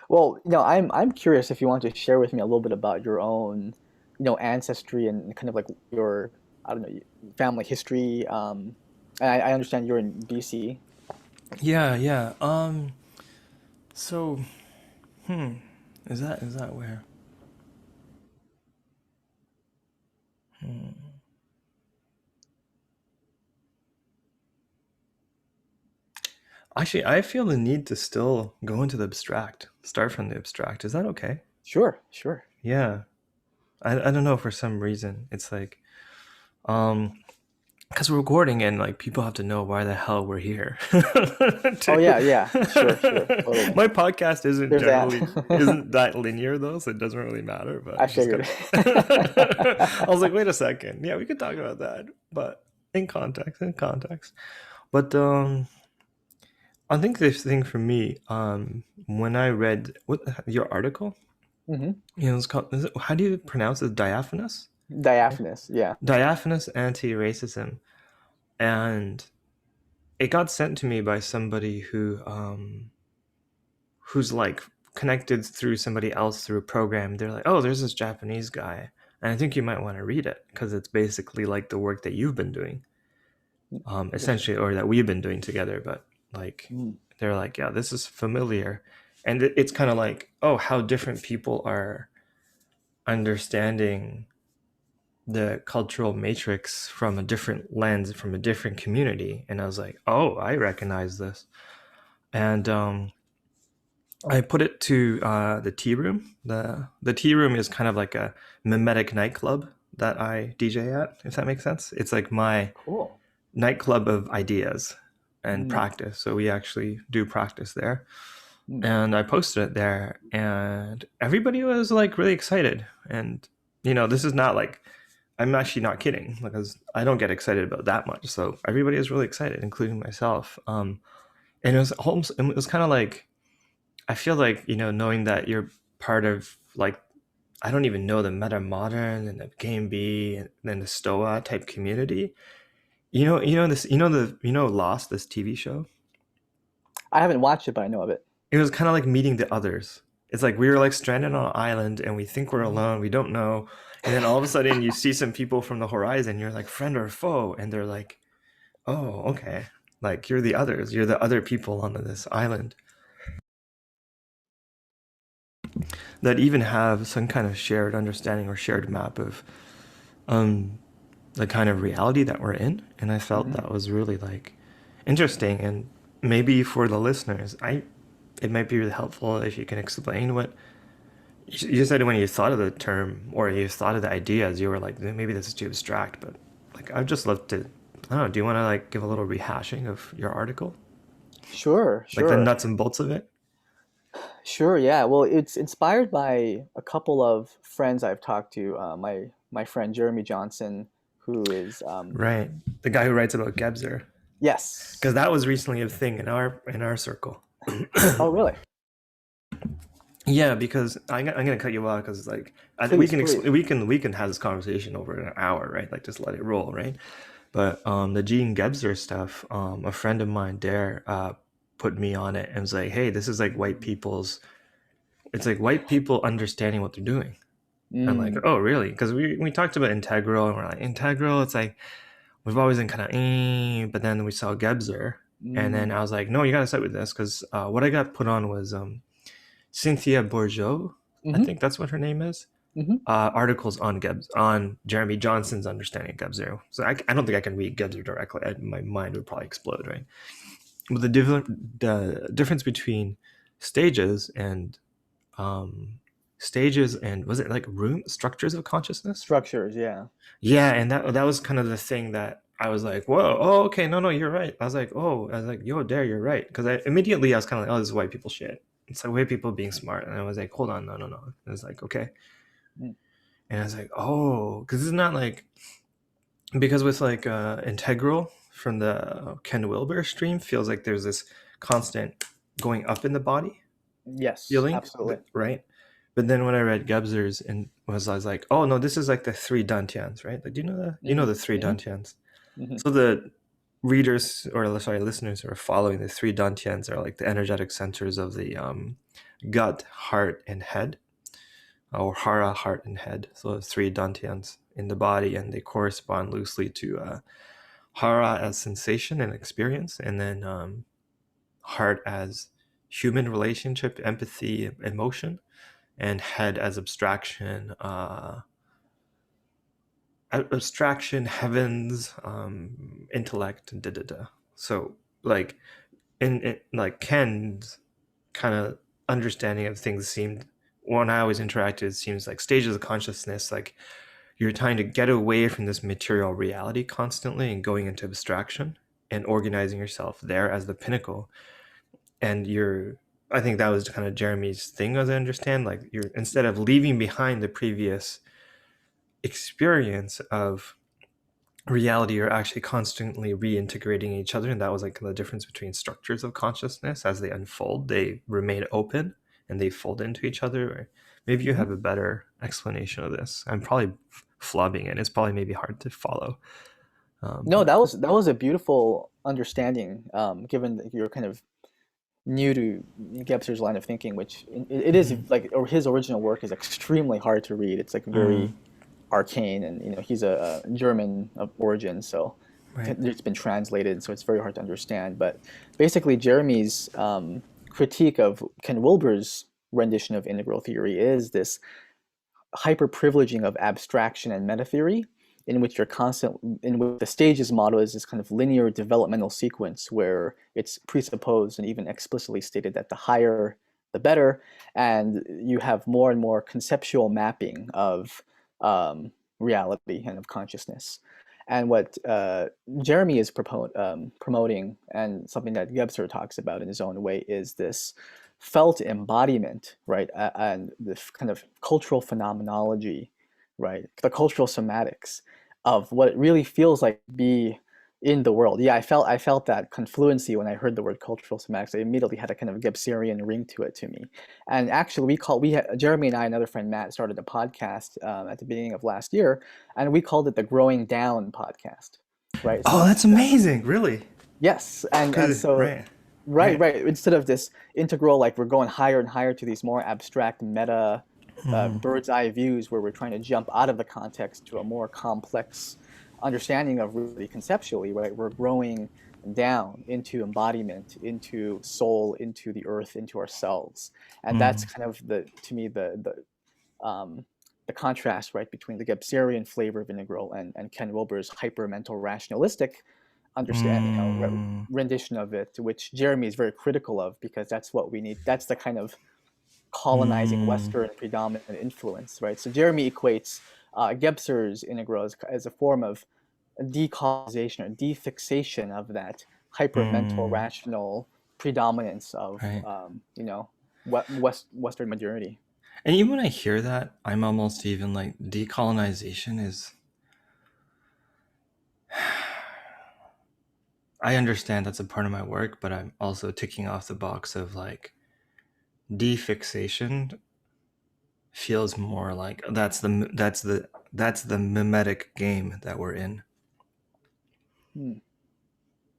Well, I'm curious if you want to share with me a little bit about your own, ancestry and kind of like your, I don't know, family history. And I understand you're in BC. Yeah, yeah. So, is that where? Actually, I feel the need to still go into the abstract. Start from the abstract. Is that okay? Sure, sure. Yeah. I don't know, for some reason. It's like, um, because we're recording and like people have to know why the hell we're here. Oh yeah, yeah, sure, sure, totally. My podcast There's that. isn't that linear though, so it doesn't really matter. But I it's just kind figured. of I was like, wait a second, yeah, we could talk about that, but in context. But I think this thing for me, when I read what your article, Hmm. it's called. How do you pronounce it? Diaphanous. Diaphanous, yeah. Diaphanous anti-racism, and it got sent to me by somebody who's like connected through somebody else through a program. They're like, oh, there's this Japanese guy, and I think you might want to read it because it's basically like the work that you've been doing, Interesting. essentially, or that we've been doing together. But like, Mm. they're like, yeah, this is familiar, and it's kind of like, oh, how different people are understanding the cultural matrix from a different lens, from a different community. And I was like, oh, I recognize this. And I put it to the tea room. The tea room is kind of like a mimetic nightclub that I DJ at, if that makes sense. It's like my Cool. nightclub of ideas and Mm, practice. So we actually do practice there. mm. And I posted it there, and everybody was like really excited. And this is not like, I'm actually not kidding, because I don't get excited about that much. So everybody is really excited, including myself. And it was kind of like, I feel like, knowing that you're part of like, I don't even know, the meta modern and the game B and then the Stoa type community. Lost, this TV show. I haven't watched it, but I know of it. It was kind of like meeting the others. It's like we were like stranded on an island and we think we're Mhm. alone. We don't know. And then all of a sudden you see some people from the horizon. You're like, friend or foe? And they're like, oh, okay. Like, you're the others. You're the other people on this island that even have some kind of shared understanding or shared map of um, the kind of reality that we're in. And I felt Mhm. that was really like interesting. And maybe for the listeners, it might be really helpful if you can explain what you said. When you thought of the term or you thought of the ideas, you were like, maybe this is too abstract. But like, I'd just love to, I don't know, do you want to like give a little rehashing of your article, Sure, like the sure. nuts and bolts of it? Sure, yeah. Well, it's inspired by a couple of friends I've talked to. My friend Jeremy Johnson, who is Right, the guy who writes about Gebser, because yes. that was recently a thing in our circle. Oh, really? Yeah, because I'm gonna cut you off because like we Please, can please. we can have this conversation over an hour, right? Like, just let it roll, right? But the Gene Gebser stuff, a friend of mine there put me on it and was like, hey, this is like white people's. It's like white people understanding what they're doing. I'm like, Mm, oh, really? Because we talked about integral, and we're like, integral. It's like we've always been kind of, but then we saw Gebser, and then mm, I was like, no, you gotta sit with this because what I got put on was Cynthia Bourgeault. I mm-hmm, think that's what her name is. mm-hmm. Articles on on Jeremy Johnson's understanding of Gebser. So I don't think I can read Gebser directly. My mind would probably explode, right? But the difference between stages and was it like room structures of consciousness? Structures, yeah. Yeah, and that was kind of the thing that I was like, whoa, oh, okay, no, you're right. I was like, yo, Dare, you're right, because I was kind of like, oh, this is white people shit. It's like white people being smart, and I was like, hold on, no, and it's like, okay, Mm, and I was like, oh, because it's not like, because with like integral from the Ken Wilber stream feels like there's this constant going up in the body yes, feeling, absolutely. right? But then when I read Gebser's and I was like, oh no, this is like the three dantians, right? Like, do you know the Mm, three mm-hmm, dantians? mm-hmm. So the readers or sorry listeners who are following, the three dantians are like the energetic centers of the gut, heart, and head, or hara, heart, and head. So three dantians in the body, and they correspond loosely to hara as sensation and experience, and then heart as human relationship, empathy, emotion, and head as abstraction, heavens, intellect, and da da da. So like in like Ken's kind of understanding of things seemed, when I always interacted, it seems like stages of consciousness, like you're trying to get away from this material reality constantly and going into abstraction and organizing yourself there as the pinnacle. And you're, I think that was kind of Jeremy's thing, as I understand, like you're, instead of leaving behind the previous experience of reality, you're actually constantly reintegrating each other. And that was like the difference between structures of consciousness. As they unfold, they remain open and they fold into each other. Or maybe you have a better explanation of this. I'm probably flubbing it. It's probably maybe hard to follow. No, that was a beautiful understanding, given that you're kind of new to Gebser's line of thinking, which it is like, or his original work is extremely hard to read. It's like Mm, very arcane, and he's a German of origin, so right. it's been translated, so it's very hard to understand. But basically, Jeremy's critique of Ken Wilber's rendition of integral theory is this hyper privileging of abstraction and meta theory, in which you're constant, in which the stages model is this kind of linear developmental sequence where it's presupposed and even explicitly stated that the higher the better, and you have more and more conceptual mapping of reality and of consciousness. And what Jeremy is promoting, and something that Gebser talks about in his own way, is this felt embodiment, right? And this kind of cultural phenomenology, right? The cultural somatics of what it really feels like to be in the world. Yeah, I felt that confluency when I heard the word cultural somatics. I immediately had a kind of Gebserian ring to it to me. And actually, Jeremy and I, another friend Matt, started a podcast at the beginning of last year, and we called it the Growing Down podcast, right? So Oh, that's instead, amazing. Really? yes, and Cause so right, right, right. right. Instead of this integral, like we're going higher and higher to these more abstract meta bird's eye views where we're trying to jump out of the context to a more complex understanding of really conceptually, right? We're growing down into embodiment, into soul, into the earth, into ourselves. And that's Mm, kind of to me, the contrast, right, between the Gebserian flavor of integral and Ken Wilber's hyper mental rationalistic understand, mm, rendition of it, which Jeremy is very critical of because that's what we need. That's the kind of colonizing mm, Western predominant influence, right? So Jeremy equates Gebser's integral as a form of decolonization or defixation of that hypermental mm, rational predominance of right. Western modernity. And even when I hear that, I'm almost even like decolonization is. I understand that's a part of my work, but I'm also ticking off the box of like defixation feels more like that's the mimetic game that we're in. Hmm.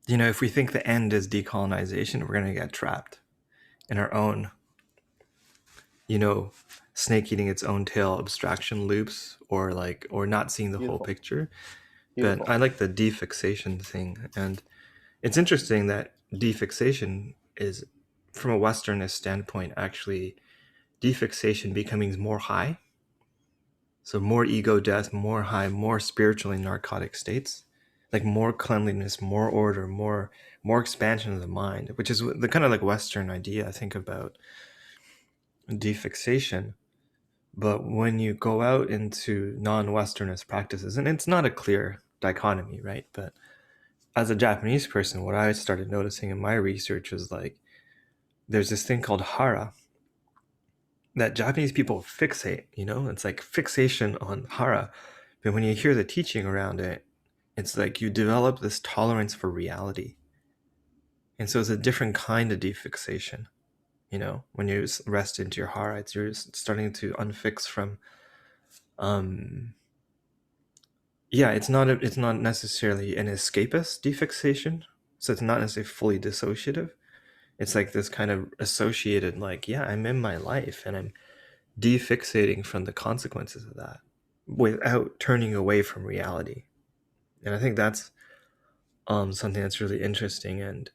You know, if we think the end is decolonization, we're gonna get trapped in our own, you know, snake eating its own tail abstraction loops, or not seeing the whole Beautiful, picture. But beautiful. I like the defixation thing, and it's interesting that defixation is, from a Westernist standpoint, actually defixation becoming more high. So more ego death, more high, more spiritually narcotic states, like more cleanliness, more order, more expansion of the mind, which is the kind of like Western idea I think about defixation. But when you go out into non-Westernist practices, and it's not a clear dichotomy, right? But as a Japanese person, what I started noticing in my research was like there's this thing called hara that Japanese people fixate, it's like fixation on hara. But when you hear the teaching around it, it's like you develop this tolerance for reality. And so it's a different kind of defixation. When you rest into your hara, you're starting to unfix from um, yeah, it's not necessarily an escapist defixation, so it's not necessarily fully dissociative. It's like this kind of associated, like, yeah, I'm in my life and I'm defixating from the consequences of that without turning away from reality. And I think that's something that's really interesting, and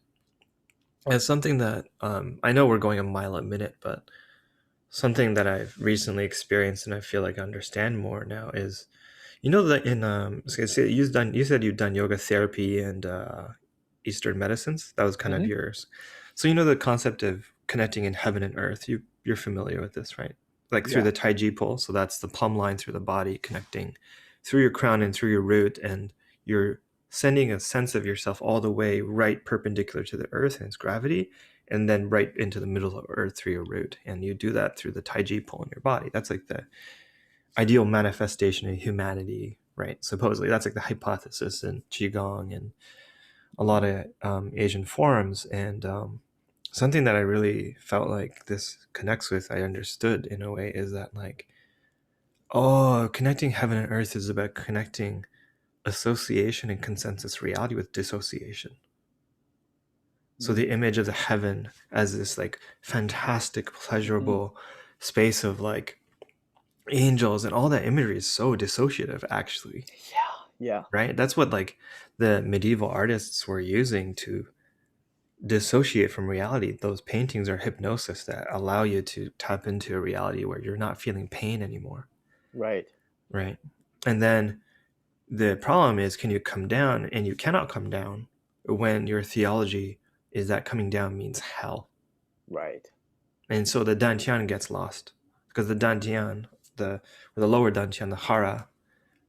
it's something that I know we're going a mile a minute, but something that I've recently experienced and I feel like I understand more now is, you know, that in so you said you've done yoga therapy and Eastern medicines. That was kind of Hmm. yours. So you know the concept of connecting in heaven and earth. You're familiar with this, right? Like through Yeah. the Tai Chi pole. So that's the plumb line through the body, connecting through your crown and through your root, and you're sending a sense of yourself all the way right perpendicular to the earth and its gravity, and then right into the middle of earth through your root. And you do that through the Tai Chi pole in your body. That's like the ideal manifestation of humanity, right? Supposedly, that's like the hypothesis in qigong and a lot of Asian forums. And something that I really felt like this connects with, I understood in a way, is that like, oh, connecting heaven and earth is about connecting association and consensus reality with dissociation. So the Mm. image of the heaven as this like fantastic, Hmm. pleasurable space of like angels and all that imagery is so dissociative, actually. Yeah. Yeah. Right? That's what like the medieval artists were using to dissociate from reality. Those paintings are hypnosis that allow you to tap into a reality where you're not feeling pain anymore. Right. Right? And then the problem is, can you come down? And you cannot come down when your theology is that coming down means hell. Right. And so the dantian gets lost, because the dantian, the lower dantian, the hara,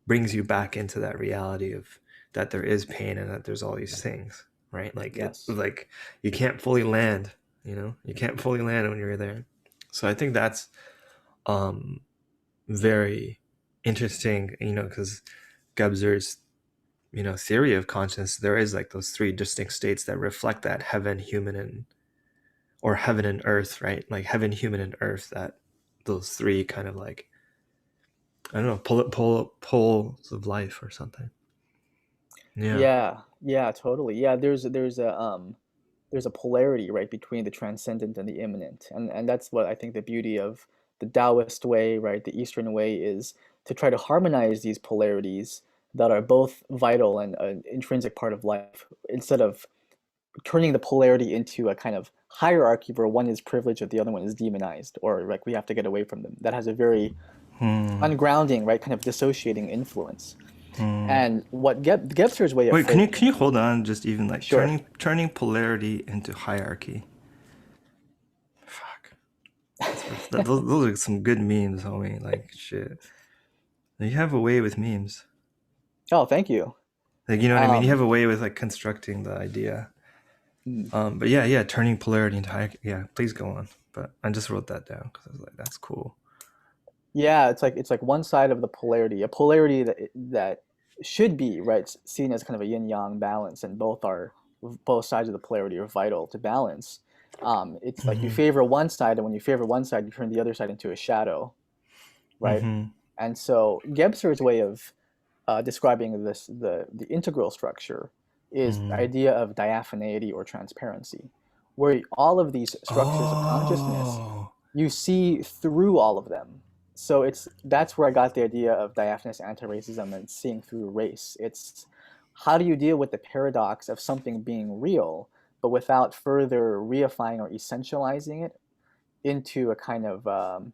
brings you back into that reality of that there is pain and that there's all these things, right? Like it's Yes. like you can't fully land, you can't fully land when you're there. So I think that's um very interesting, because Gebser's, theory of consciousness, there is like those three distinct states that reflect that heaven, human, and or heaven and earth, right? Like heaven, human, and earth, that those three kind of like, I don't know, poles of life or something. Yeah. Yeah. Yeah. Totally. Yeah. There's a polarity, right, between the transcendent and the immanent, and that's what I think the beauty of the Taoist way, right, the Eastern way, is to try to harmonize these polarities that are both vital and an intrinsic part of life, instead of turning the polarity into a kind of hierarchy where one is privileged and the other one is demonized, or like we have to get away from them. That has a very Hmm. ungrounding, right, kind of dissociating influence. Hmm. And what Gebser's way of Wait, can you framing, can you hold on? Just even like sure. turning polarity into hierarchy. Fuck. Those are some good memes, homie. Like shit. You have a way with memes. Oh, thank you. Like, you know what I mean? You have Um, a way with like constructing the idea. mm. But yeah, yeah, turning polarity into hierarchy. Yeah, please go on. But I just wrote that down because I was like, that's cool. Yeah, it's like one side of the polarity, a polarity that should be, right, seen as kind of a yin yang balance, and both sides of the polarity are vital to balance. It's like you Mm-hmm. favor one side, and when you favor one side, you turn the other side into a shadow, right? Mm-hmm. And so Gebser's way of describing the integral structure is the Mm. idea of diaphaneity or transparency, where all of these structures of consciousness, Oh. you see through all of them. So that's where I got the idea of diaphanous anti-racism and seeing through race. It's how do you deal with the paradox of something being real, but without further reifying or essentializing it into a kind of Mm.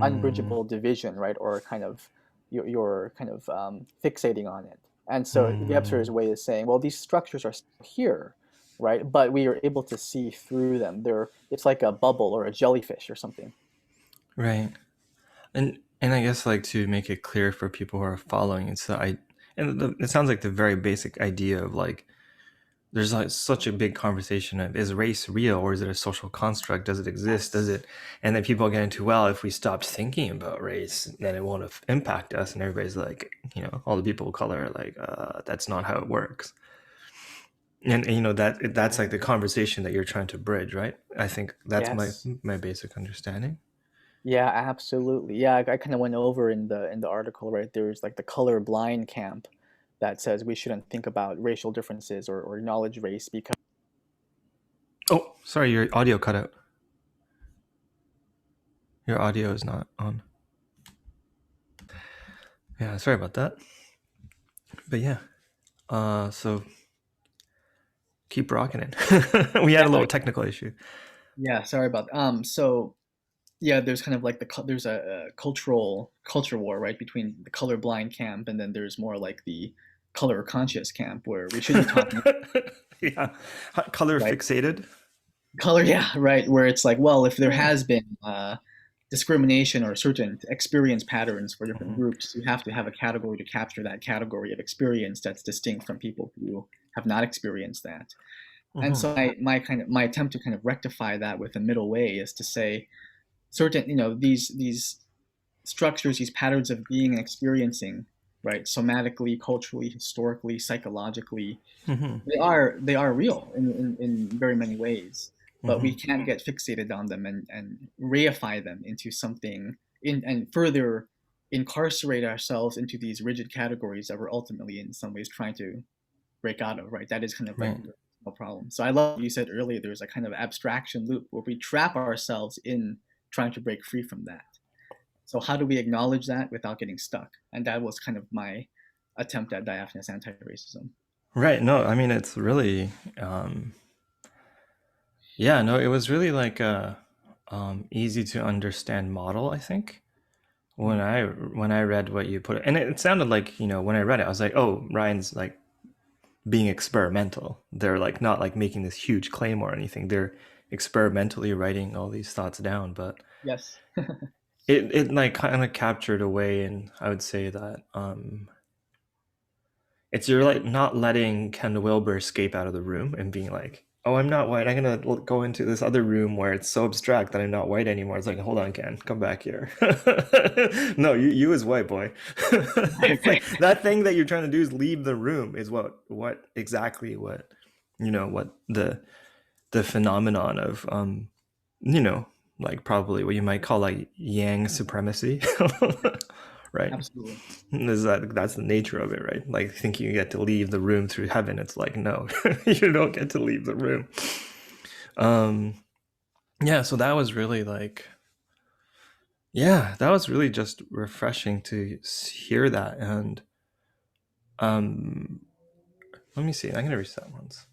unbridgeable division, right? Or kind of you're kind of fixating on it. And so Gebser's Mm. way is saying, well, these structures are still here, right? But we are able to see through them. It's like a bubble or a jellyfish or something. Right. And I guess like to make it clear for people who are following, it sounds like the very basic idea of like there's like such a big conversation of, is race real or is it a social construct? Does it exist? Does Yes. it? And then people get into, well, if we stopped thinking about race, then it won't impact us. And everybody's like, all the people of color are like, that's not how it works. And that's like the conversation that you're trying to bridge, right? I think that's my Yes. my basic understanding. Yeah, absolutely. Yeah, I kind of went over in the article, right? There's like the color blind camp, that says we shouldn't think about racial differences or acknowledge race because Oh, sorry, your audio cut out. Your audio is not on. Yeah, sorry about that. But yeah, so keep rocking it. We had yeah, a little technical issue. yeah, sorry about so yeah, there's kind of like there's a culture war, right, between the colorblind camp and then there's more like the color conscious camp where we should be talking Yeah, color right fixated. color, yeah, right, where it's like, well, if there has been discrimination or certain experience patterns for different Mhm. groups, you have to have a category to capture that category of experience that's distinct from people who have not experienced that. And Mhm. so my attempt to kind of rectify that with a middle way is to say certain, these structures, these patterns of being and experiencing, right, somatically, culturally, historically, psychologically, Mhm. they are real in very many ways, but we Mhm. can't get fixated on them and reify them into something and further incarcerate ourselves into these rigid categories that we're ultimately in some ways trying to break out of, right? That is kind of like Right. no problem. So I love what you said earlier, there's a kind of abstraction loop where we trap ourselves in trying to break free from that. So how do we acknowledge that without getting stuck? And that was kind of my attempt at diaphanous anti-racism. Right. No, I mean it's really, um, yeah. No, it was really like a easy to understand model. I think Mm. when I read what you put, and it sounded like when I read it, I was like, oh, Ryan's like being experimental. They're like not like making this huge claim or anything. They're experimentally writing all these thoughts down, but Yes. it like kind of captured a way, and I would say that it's you're like not letting Ken Wilber escape out of the room and being like, oh, I'm not white. I'm gonna go into this other room where it's so abstract that I'm not white anymore. It's like, hold on, Ken, come back here. No, you as white boy. Right, It's like right. that thing that you're trying to do is leave the room. Is what exactly what what the phenomenon of you know like probably what you might call like yang supremacy. Right, Absolutely. is that's the nature of it, right? Like thinking you get to leave the room through heaven, it's like no. You don't get to leave the room. um yeah, so that was really like, yeah, that was really just refreshing to hear that. And um let me see, I'm gonna reset once.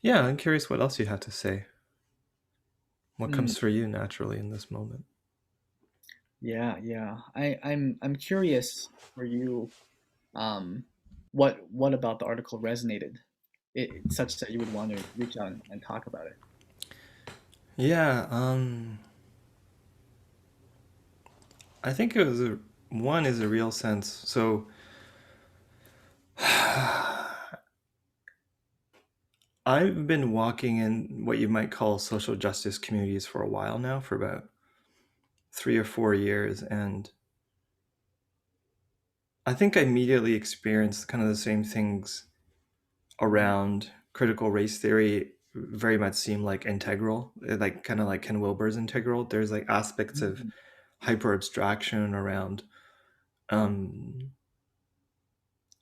Yeah, I'm curious what else you have to say, what Mm, comes for you naturally in this moment. yeah, yeah. I'm curious for you. Um, what about the article resonated, such that you would want to reach out and talk about it? Yeah, I think it was one is a real sense. So I've been walking in what you might call social justice communities for a while now, for about 3 or 4 years, and I think I immediately experienced kind of the same things around critical race theory. Very much seem like integral, like kind of like Ken Wilber's integral. There's like aspects of Mm, hyper abstraction um,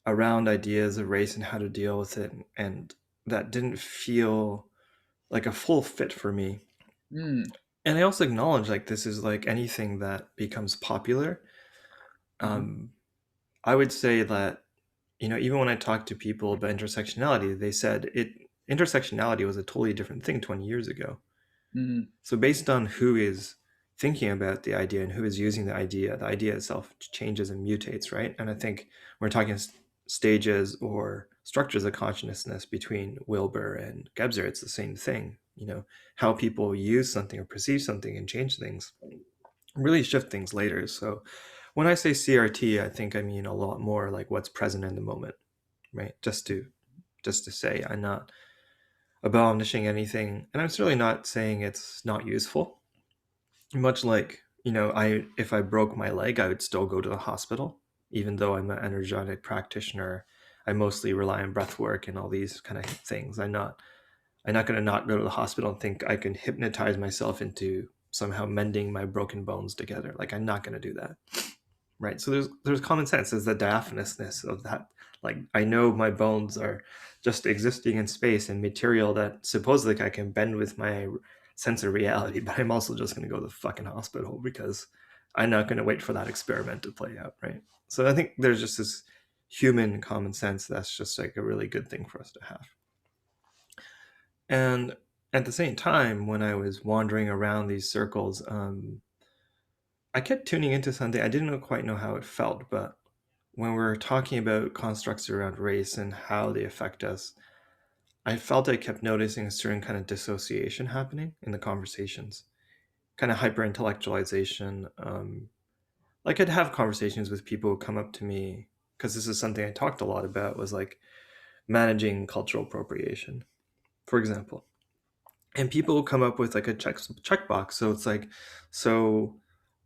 around ideas of race and how to deal with it, and that didn't feel like a full fit for me. mm, And I also acknowledge like this is like anything that becomes popular. uh-huh. um, I would say that even when I talked to people about intersectionality, they said intersectionality was a totally different thing 20 years ago. Mm, So based on who is thinking about the idea and who is using the idea itself changes and mutates, right? And I think we're talking stages or structures of consciousness between Wilbur and Gebser. It's the same thing. How people use something or perceive something and change things really shift things later. So when I say CRT, I think I mean a lot more like what's present in the moment, right? Just to say, I'm not abolishing anything, and I'm certainly not saying it's not useful. Much like, I if I broke my leg, I would still go to the hospital, even though I'm an energetic practitioner. I mostly rely on breath work and all these kind of things. I'm not I'm not going to not go to the hospital and think I can hypnotize myself into somehow mending my broken bones together. Like, I'm not going to do that. Right. So there's common sense. There's the diaphanousness of that. Like, I know my bones are just existing in space and material that supposedly I can bend with my sense of reality, but I'm also just going to go to the fucking hospital because I'm not going to wait for that experiment to play out. Right. So I think there's just this human common sense that's just like a really good thing for us to have. And at the same time, when I was wandering around these circles, I kept tuning into something. I didn't quite know how it felt, but when we're talking about constructs around race and how they affect us, I felt I kept noticing a certain kind of dissociation happening in the conversations, kind of hyper intellectualization. Like, I'd have conversations with people who come up to me, because this is something I talked a lot about, was like managing cultural appropriation, for example. And people will come up with like a checkbox. So it's like, so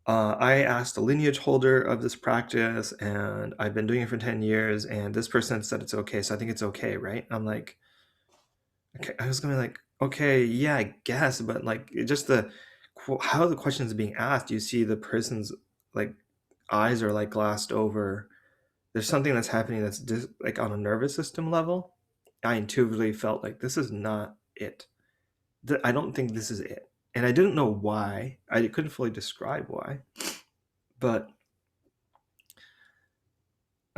I asked a lineage holder of this practice, and I've been doing it for 10 years, and this person said it's okay, so I think it's okay, right? I'm like, okay, I was gonna be like, okay, yeah, I guess, but like, it just how the questions are being asked, you see the person's like eyes are like glassed over. There's something that's happening that's like on a nervous system level. I intuitively felt like this is not it. I don't think this is it. And I didn't know why. I couldn't fully describe why. But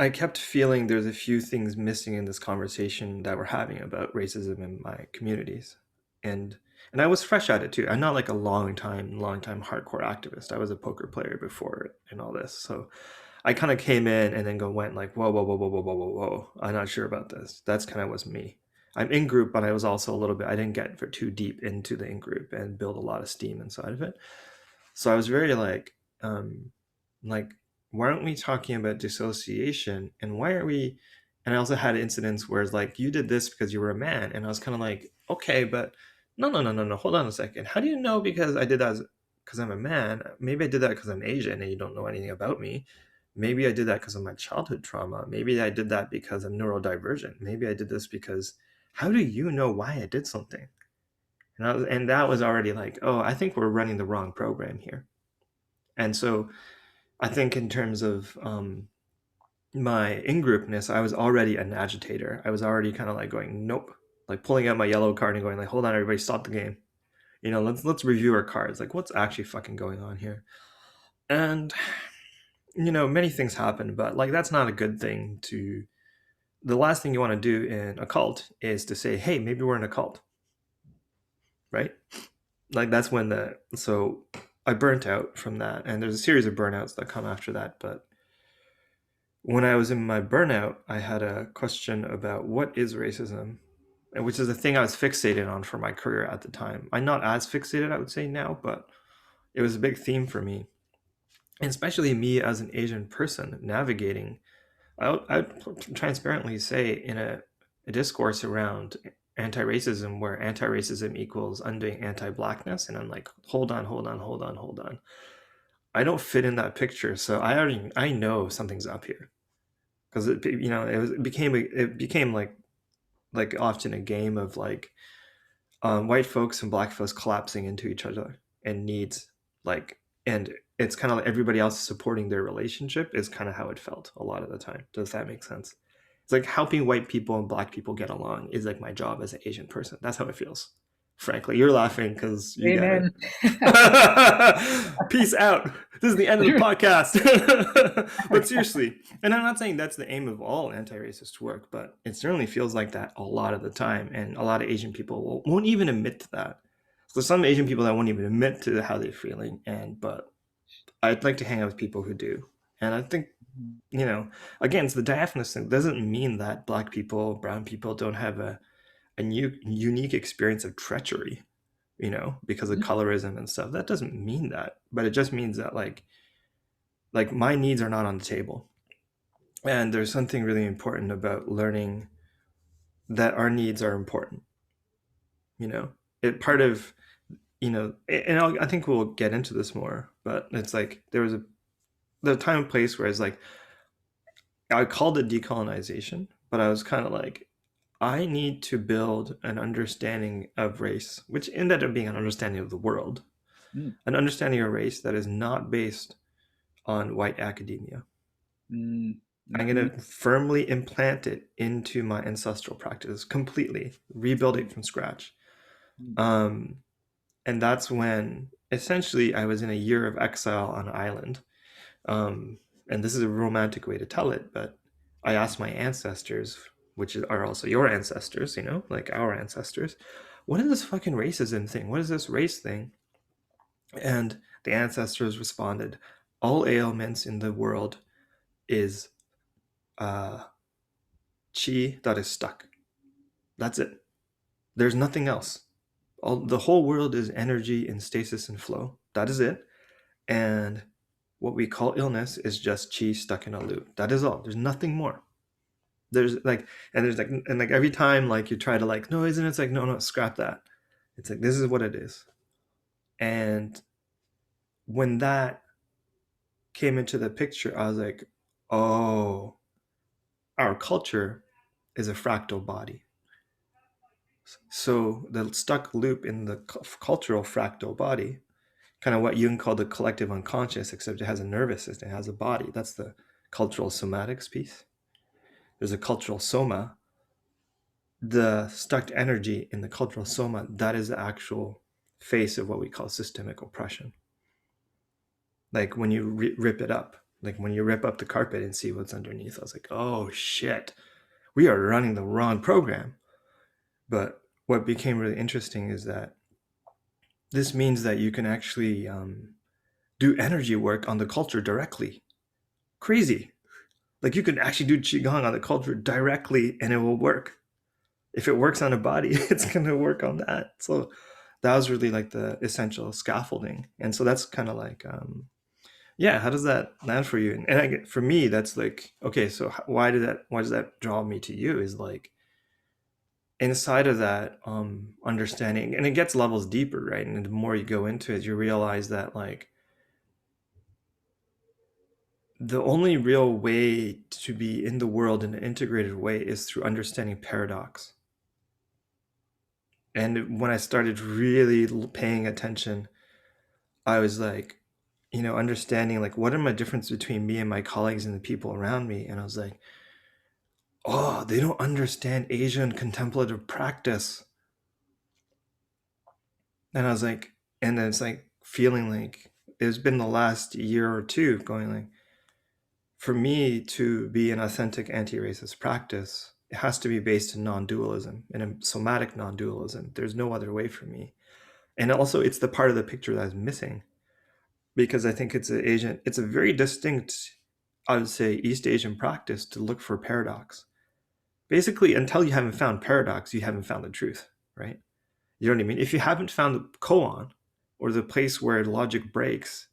I kept feeling there's a few things missing in this conversation that we're having about racism in my communities. And and I was fresh at it too. I'm not like a long time hardcore activist. I was a poker player before it and all this. So I kind of came in and then went like, whoa, whoa, whoa, whoa, whoa, whoa, whoa, whoa. I'm not sure about this. That's kind of was me. I'm in group, but I was also a little bit, I didn't get for too deep into the in group and build a lot of steam inside of it. So I was very like, why aren't we talking about dissociation? And why are we? And I also had incidents where it's like, you did this because you were a man, and I was kind of like, okay, but no, no, no, no, no. Hold on a second. How do you know because I did that because I'm a man? Maybe I did that because I'm Asian and you don't know anything about me. Maybe I did that because of my childhood trauma. Maybe I did that because I'm neurodivergent. Maybe I did this because. How do you know why I did something? And that was already like, oh, I think we're running the wrong program here. And so I think in terms of my in-groupness, I was already an agitator. I was already kind of like going, nope, like pulling out my yellow card and going like, hold on, everybody, stop the game. Let's review our cards. Like, what's actually fucking going on here? And many things happen, but like that's not a good thing to. The last thing you want to do in a cult is to say, hey, maybe we're in a cult, right? Like that's when so I burnt out from that, and there's a series of burnouts that come after that. But when I was in my burnout, I had a question about what is racism, and which is the thing I was fixated on for my career at the time. I'm not as fixated, I would say now, but it was a big theme for me, and especially me as an Asian person navigating. I would transparently say in a discourse around anti-racism where anti-racism equals undoing anti-blackness, and I'm like, hold on, hold on, hold on, hold on. I don't fit in that picture, so I know something's up here because it became like often a game of like white folks and black folks collapsing into each other and needs like and it's kind of like everybody else supporting their relationship is kind of how it felt a lot of the time. Does that make sense? It's like helping white people and black people get along is like my job as an Asian person. That's how it feels. Frankly, you're laughing because you get Amen. it. Peace out. This is the end of the podcast. But seriously, and I'm not saying that's the aim of all anti-racist work, but it certainly feels like that a lot of the time, and a lot of Asian people won't even admit to that. So some Asian people that won't even admit to how they're feeling, but I'd like to hang out with people who do. And I think, again, it's the diaphanous thing. It doesn't mean that black people, brown people don't have a new unique experience of treachery, because of colorism and stuff. That doesn't mean that, but it just means that like my needs are not on the table. And there's something really important about learning that our needs are important. It part of, and I think we'll get into this more, but it's like there was the time and place where it's like I called it decolonization, but I was kind of like I need to build an understanding of race, which ended up being an understanding of the world, Mm, an understanding of race that is not based on white academia. mm, I'm going mhm, to firmly implant it into my ancestral practice completely, rebuild it mm, from scratch. mm, Um, and that's when essentially I was in a year of exile on an island. Um, and this is a romantic way to tell it, but I asked my ancestors, which are also your ancestors, like our ancestors, what is this fucking racism thing? What is this race thing? And the ancestors responded, all ailments in the world is uh, chi that is stuck. That's it. There's nothing else. The whole world is energy in stasis and flow. That is it. And what we call illness is just chi stuck in a loop. That is all. There's nothing more. There's like, and there's like, and like every time like you try to like, no, isn't it? It's like, no, no, scrap that. It's like, this is what it is. And when that came into the picture, I was like, oh, our culture is a fractal body. So the stuck loop in the cultural fractal body, kind of what Jung called the collective unconscious, except it has a nervous system, it has a body. That's the cultural somatics piece. There's a cultural soma. The stuck energy in the cultural soma, that is the actual face of what we call systemic oppression. Like when you rip it up, like when you rip up the carpet and see what's underneath, I was like, oh shit, we are running the wrong program. But what became really interesting is that this means that you can actually do energy work on the culture directly. Crazy. Like you can actually do qigong on the culture directly and it will work. If it works on a body, it's going to work on that. So that was really like the essential scaffolding. And so that's kind of like, yeah, how does that land for you? And for me, that's like, okay, so why does that draw me to you is like inside of that understanding, and it gets levels deeper, right? And the more you go into it, you realize that like the only real way to be in the world in an integrated way is through understanding paradox. And when I started really paying attention, I was like, understanding like what are my difference between me and my colleagues and the people around me. And I was like, oh, they don't understand Asian contemplative practice. And I was like, and then it's like feeling like it's been the last year or two going like, for me to be an authentic anti-racist practice, it has to be based in non-dualism, in a somatic non-dualism. There's no other way for me. And also it's the part of the picture that is missing because I think it's a very distinct, I would say, East Asian practice to look for paradox. Basically, until you haven't found paradox, you haven't found the truth, right? You know what I mean? If you haven't found the koan or the place where logic breaks,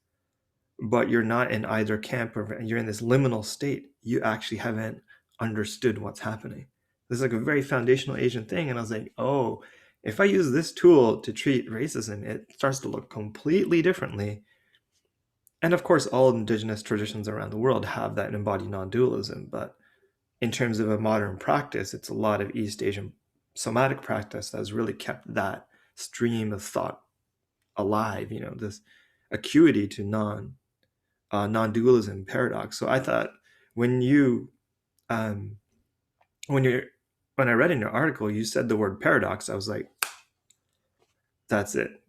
but you're not in either camp or you're in this liminal state, you actually haven't understood what's happening. This is like a very foundational Asian thing. And I was like, oh, if I use this tool to treat racism, it starts to look completely differently. And of course, all indigenous traditions around the world have that embodied non-dualism. But in terms of a modern practice, it's a lot of East Asian somatic practice that has really kept that stream of thought alive, this acuity to non-dualism paradox. So I thought when um, when you when I read in your article, you said the word paradox, I was like, that's it.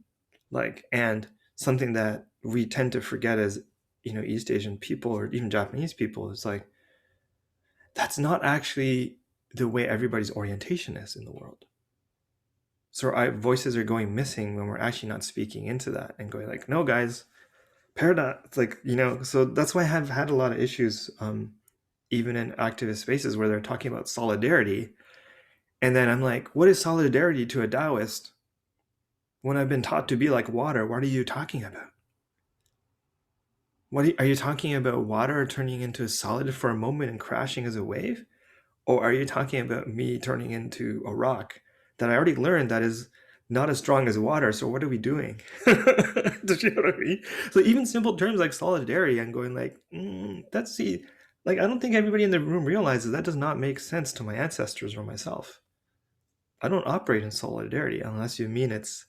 Like, and something that we tend to forget as East Asian people or even Japanese people is like that's not actually the way everybody's orientation is in the world. So our voices are going missing when we're actually not speaking into that and going like, no, guys, paradox, like so that's why I have had a lot of issues even in activist spaces where they're talking about solidarity. And then I'm like, what is solidarity to a Taoist when I've been taught to be like water? What are you talking about? Are you talking about water turning into a solid for a moment and crashing as a wave? Or are you talking about me turning into a rock that I already learned that is not as strong as water? So what are we doing? Do you know what I mean? So even simple terms like solidarity, I'm going like, that's see, like I don't think everybody in the room realizes that does not make sense to my ancestors or myself. I don't operate in solidarity unless you mean it's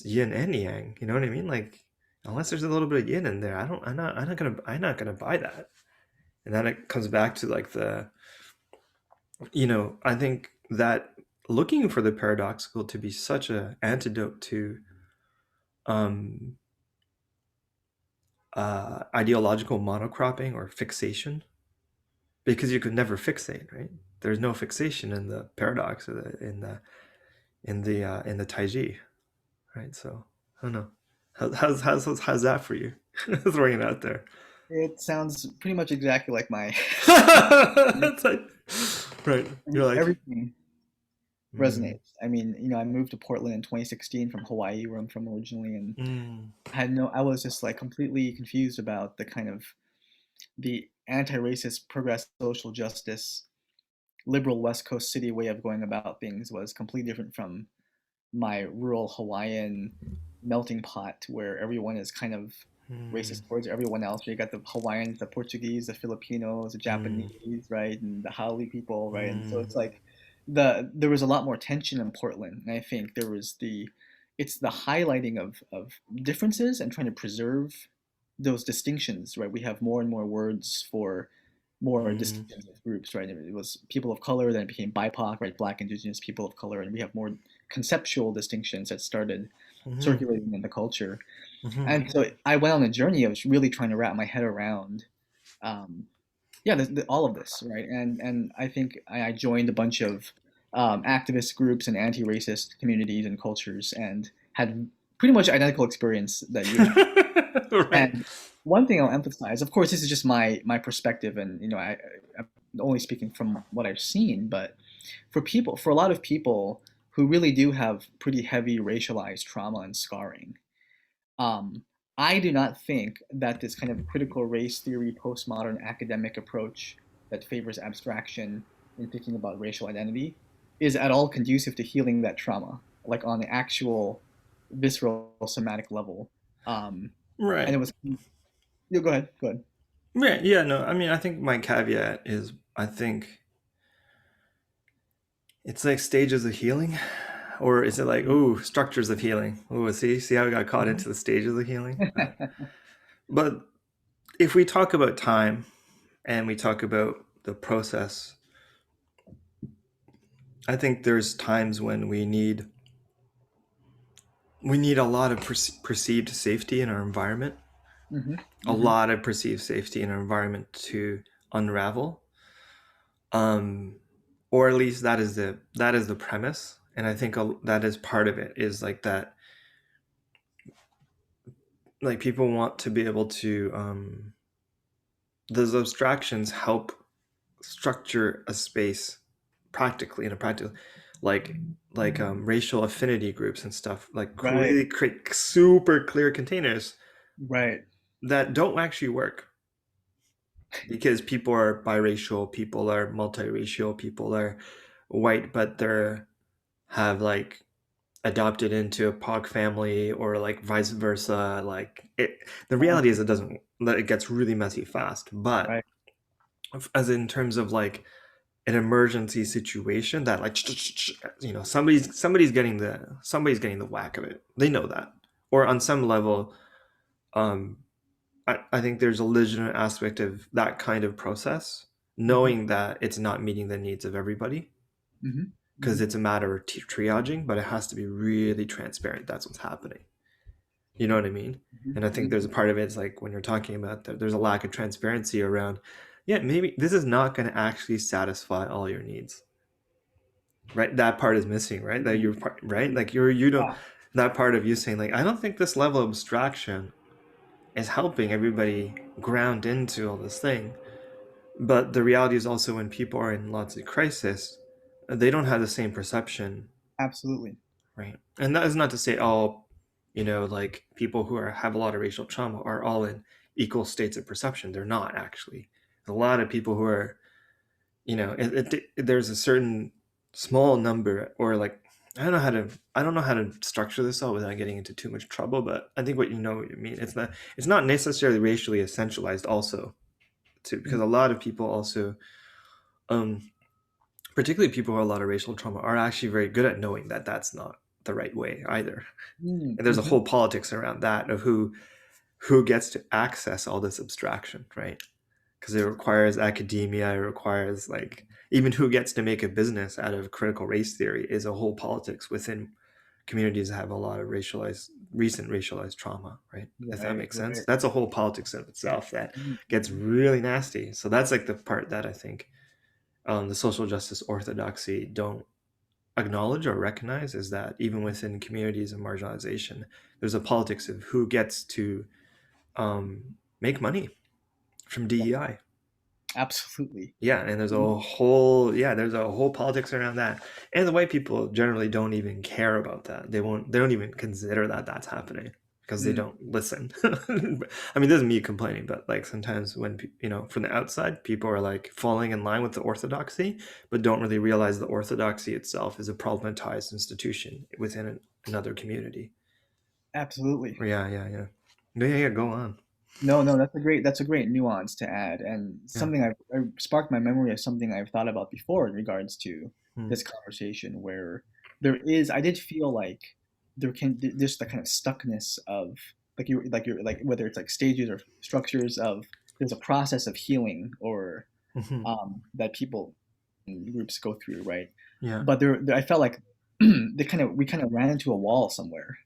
yin and yang. You know what I mean? Like unless there's a little bit of yin in there, I'm not gonna buy that. And then it comes back to like the, I think that looking for the paradoxical to be such a antidote to um ideological monocropping or fixation, because you could never fixate, right? There's no fixation in the paradox or in the taiji, right? So I don't know. How's that for you? Throwing it out there. It sounds pretty much exactly like my It's like, right. You're like, everything mm, resonates. I mean, I moved to Portland in 2016 from Hawaii, where I'm from originally, and mm, I was just like completely confused about the kind of the anti-racist, progressive social justice, liberal West Coast city way of going about things was completely different from my rural Hawaiian melting pot where everyone is kind of mm, racist towards everyone else. You got the Hawaiians, the Portuguese, the Filipinos, the mm, Japanese, right, and the Haole people, right, and so mm, it's like there was a lot more tension in Portland, and I think there was it's the highlighting of differences and trying to preserve those distinctions, right? We have more and more words for more mm, distinctions of groups, right? It was people of color, then it became BIPOC, right? Black, Indigenous, people of color, and we have more conceptual distinctions that started mm, circulating in the culture. mm, And so I went on a journey of really trying to wrap my head around, um, yeah, all of this, right? And I think I joined a bunch of activist groups and anti-racist communities and cultures, and had pretty much identical experience that you had. right. And one thing I'll emphasize, of course, this is just my perspective, and I'm only speaking from what I've seen, but for a lot of people who really do have pretty heavy racialized trauma and scarring, um, I do not think that this kind of critical race theory, postmodern academic approach that favors abstraction in thinking about racial identity is at all conducive to healing that trauma, like on the actual visceral somatic level. Um, and it Right. was, go ahead, go ahead. Right. Yeah. No. I mean, I think my caveat is, I think it's like stages of healing, or is it like, ooh, structures of healing? Ooh, see how we got caught Mhm. into the stages of healing. But if we talk about time and we talk about the process, I think there's times when we need a lot of perceived safety in our environment, Mhm, a mhm, lot of perceived safety in our environment to unravel. Um, or at least that is the premise, and I think that is part of it. Is like that, like people want to be able to those abstractions help structure a space practically in a practical, like racial affinity groups and stuff, like right, really create super clear containers right. that don't actually work because people are biracial, people are multiracial, people are white, but they're have like adopted into a POC family or like vice versa. Like the Uh, reality is it doesn't. That it gets really messy fast. But right. as in terms of like an emergency situation that like somebody's getting the whack of it. They know that, or on some level, um, I think there's a legitimate aspect of that kind of process, Mhm, knowing that it's not meeting the needs of everybody mhm, because mhm, it's a matter of triaging, but it has to be really transparent. That's what's happening. You know what I mean? mhm, And I think mhm. there's a part of it, it's like when you're talking about that, there's a lack of transparency around, yeah, maybe this is not going to actually satisfy all your needs, right? That part is missing, right? That you're right, like you don't, Yeah, that part of you saying like, I don't think this level of abstraction is helping everybody ground into all this thing. But the reality is also when people are in lots of crisis, they don't have the same perception, absolutely. right? And that is not to say all, like people who have a lot of racial trauma are all in equal states of perception. They're not actually. A lot of people who are, there's a certain small number, or like, I don't know how to structure this all without getting into too much trouble, but I think what you mean. It's not necessarily racially essentialized also too, because Mhm, a lot of people also um particularly people who have a lot of racial trauma, are actually very good at knowing that that's not the right way either. And there's a Mm-hmm. whole politics around that of who gets to access all this abstraction, right? Because it requires academia, it requires like even who gets to make a business out of critical race theory is a whole politics within communities that have a lot of recent racialized trauma, right? If that Right, makes sense. right. That's a whole politics in itself that gets Mm-hmm. really nasty. So that's like the part that I think the social justice orthodoxy don't acknowledge or recognize, is that even within communities of marginalization, there's a politics of who gets to make money from Yeah, DEI. absolutely. Yeah, and there's a whole politics around that, and the white people generally don't even care about that. They don't even consider that that's happening because they Mm, don't listen. I mean, this is me complaining, but like sometimes when from the outside, people are like falling in line with the orthodoxy, but don't really realize the orthodoxy itself is a problematized institution within another community. absolutely. Yeah. Go on. No, no, that's a great nuance to add, and Yeah. something I sparked my memory of something I've thought about before in regards to Hmm. this conversation, where I did feel like just the kind of stuckness of like whether it's like stages or structures of there's a process of healing or Hmm. that people in groups go through, right? Yeah. But I felt like we kind of ran into a wall somewhere,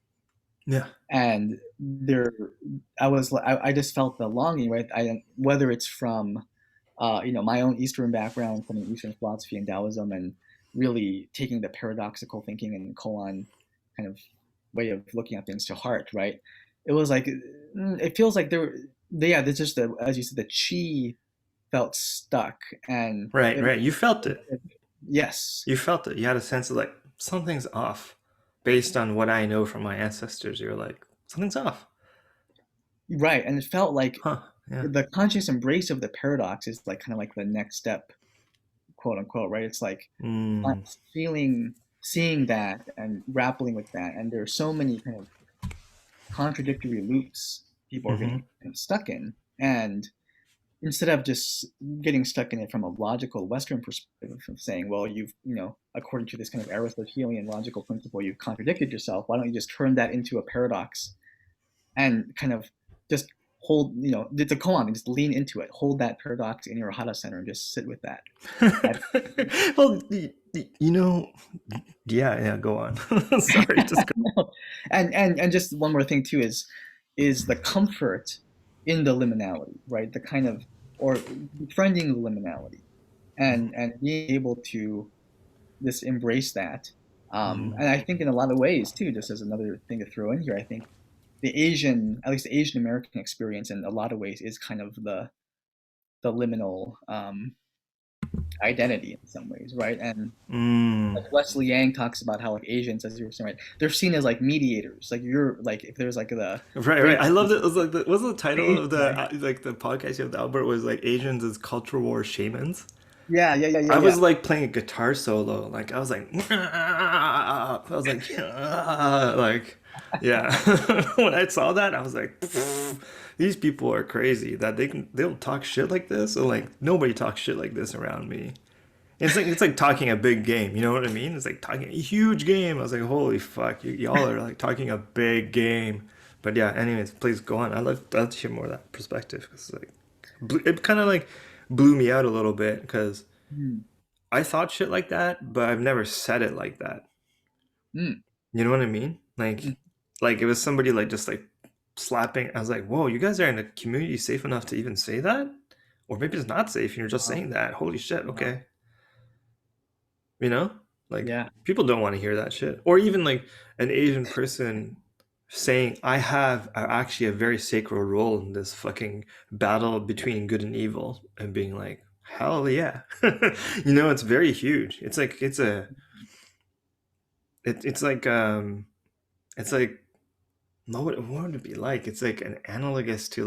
Yeah. and I just felt the longing, right? Whether it's from my own Eastern background, from Eastern philosophy and Taoism, and really taking the paradoxical thinking and koan kind of way of looking at things to heart, right? It was like it feels like there's just as you said, the chi felt stuck, and Right. Right. You felt it. yes, You felt it. You had a sense of like something's off. Based on what I know from my ancestors, you're like, something's off. right, and it felt like Huh. Yeah. the conscious embrace of the paradox is like kind of like the next step, quote unquote, right? It's like Mm. feeling, seeing that, and grappling with that, and there are so many kind of contradictory loops people are Hmm. getting kind of stuck in, and instead of just getting stuck in it from a logical Western perspective of saying, well, according to this kind of Aristotelian logical principle, you've contradicted yourself. Why don't you just turn that into a paradox and kind of just hold, the koan, and just lean into it, hold that paradox in your hara center and just sit with that. Well, you know, yeah, yeah. Go on. Sorry, just go. And just one more thing too is the comfort in the liminality, right? The kind of or befriending the liminality and being able to just embrace that. Mm. And I think in a lot of ways too, just as another thing to throw in here, I think at least the Asian American experience in a lot of ways is kind of the liminal identity in some ways, right? And Mm. like Wesley Yang talks about how like Asians, as you were saying, right, they're seen as like mediators. Like you're like if there's like the Right, right. great I loved it. It was like was the title Asian, of the right? like the podcast you have with Albert was like Asians as cultural war shamans. Yeah, yeah, yeah, yeah, I yeah. was like playing a guitar solo. Like I was like, I was like, like, yeah. When I saw that, I was like, these people are crazy. That they'll talk shit like this. Or like nobody talks shit like this around me. It's like talking a big game. You know what I mean? It's like talking a huge game. I was like, holy fuck, y'all are like talking a big game. But yeah, anyways, please go on. I'd love to hear more of that perspective because like it kind of like blew me out a little bit because Mm, I thought shit like that, but I've never said it like that. mm, You know what I mean? mm. Like it was somebody like just like slapping. I was like, whoa, you guys are in a community safe enough to even say that? Or maybe it's not safe and you're just Wow, saying that. Holy shit, wow. okay. You know? Like Yeah. people don't want to hear that shit. Or even like an Asian person saying, I have actually a very sacred role in this fucking battle between good and evil, and being like, hell yeah. It's very huge. It's like what would it be like? It's like an analogous to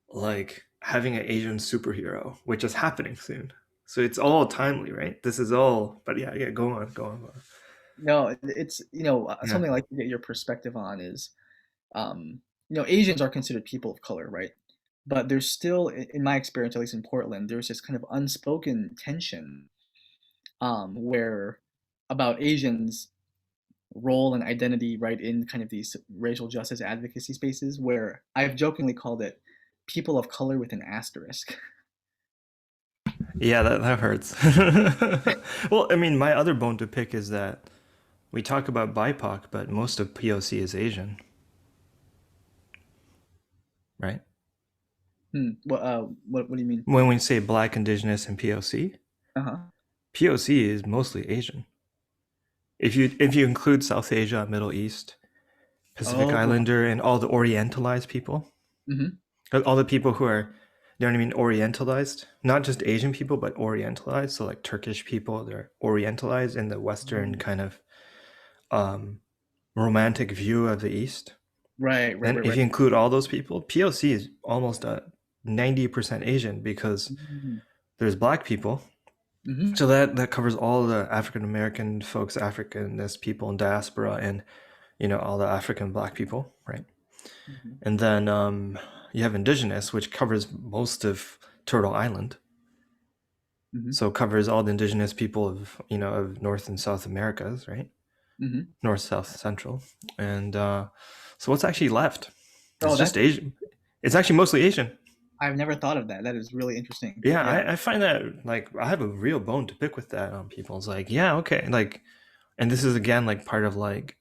like having an Asian superhero, which is happening soon. So it's all timely, right? This is all, but yeah, yeah. Go on. No, it's Yeah. something like to get your perspective on is Asians are considered people of color, right? But there's still, in my experience, at least in Portland, there's this kind of unspoken tension where about Asians' role and identity, right, in kind of these racial justice advocacy spaces, where I've jokingly called it people of color with an asterisk. Yeah, that hurts. Well, I mean, my other bone to pick is that we talk about BIPOC, but most of POC is Asian, right? What do you mean? When we say Black, Indigenous, and POC, Uh-huh. POC is mostly Asian. If you include South Asia, Middle East, Pacific Oh. Islander, and all the Orientalized people, Mm-hmm. all the people who are, you know what I mean, Orientalized, not just Asian people, but Orientalized. So like Turkish people, they're Orientalized in the Western kind of um, romantic view of the East. Right, right, And right, if right. you include all those people, POC is almost 90% Asian because Mm-hmm. there's Black people. Mm-hmm. So that covers all the African American folks, Africanist people in diaspora, and all the African Black people, right? Mm-hmm. And then you have Indigenous, which covers most of Turtle Island. Mm-hmm. So it covers all the indigenous people of North and South Americas, right? Mm-hmm. North, South, Central, and so what's actually left? Oh, It's that's just Asian. It's actually mostly Asian. I've never thought of that. That is really interesting. Yeah, Yeah. I find that like I have a real bone to pick with that on people. It's like, yeah, okay, like, and this is again like part of like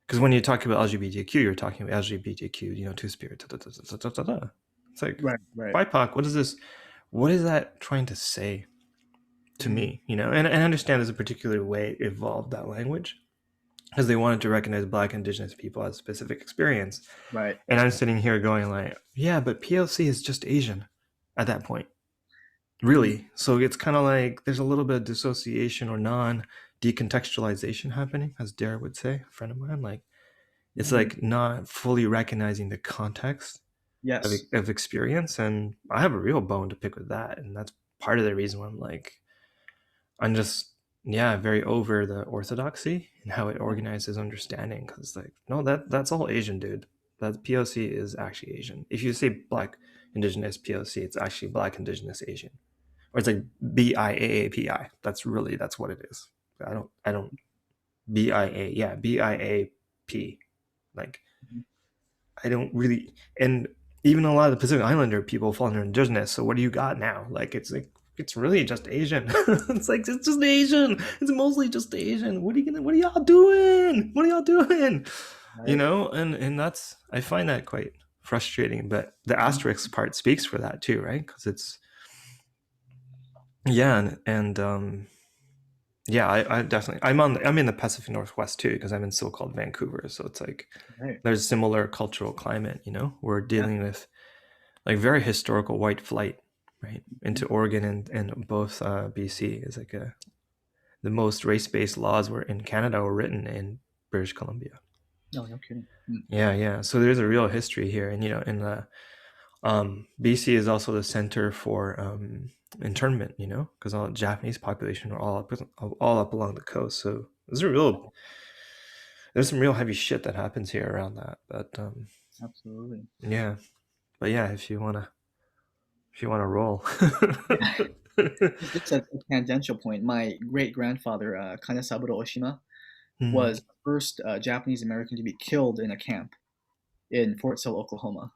because when you talk about LGBTQ, you're talking about LGBTQ, two spirit. Da, da, da, da, da, da, da. It's like Right, right. BIPOC. What is this? What is that trying to say to Mm-hmm. me? And I understand there's a particular way it evolved that language because they wanted to recognize Black Indigenous people as a specific experience. Right. And I'm sitting here going like, yeah, but POC is just Asian at that point, Mm-hmm. really. So it's kind of like there's a little bit of dissociation or non-decontextualization happening, as Dara would say, a friend of mine. Like it's Mm-hmm. like not fully recognizing the context of, Yes. of experience, and I have a real bone to pick with that, and that's part of the reason why I'm just very over the orthodoxy and how it organizes understanding. Because like, no, that's all Asian, dude. That POC is actually Asian. If you say Black Indigenous POC, it's actually Black Indigenous Asian, or it's like BIAAPI. That's what it is. I don't BIA, yeah, BIAP. Like Mhm. I don't really, and even a lot of the Pacific Islander people fall under indigenous. So what do you got now? Like it's really just Asian. It's like it's just Asian. It's mostly just Asian. What are y'all doing? What are y'all doing? Right. And that's I find that quite frustrating. But the Mhm. asterisk part speaks for that too, right? Because it's yeah, and yeah, I definitely I'm in the Pacific Northwest too because I'm in so-called Vancouver. So it's like Right. there's similar cultural climate. We're Yeah. dealing with like very historical white flight, right, Mhm. into Oregon and both BC is like the most race-based laws were in Canada were written in British Columbia. No, no kidding. Mm. Yeah, yeah. So there's a real history here, and in the BC is also the center for internment. Because all the Japanese population are all up along the coast. So there's some real heavy shit that happens here around that. But Absolutely. yeah, but yeah, if you wanna roll. Just a tangential point. My great grandfather, Kanesaburo Oshima, Hmm. was the first Japanese American to be killed in a camp in Fort Sill, Oklahoma.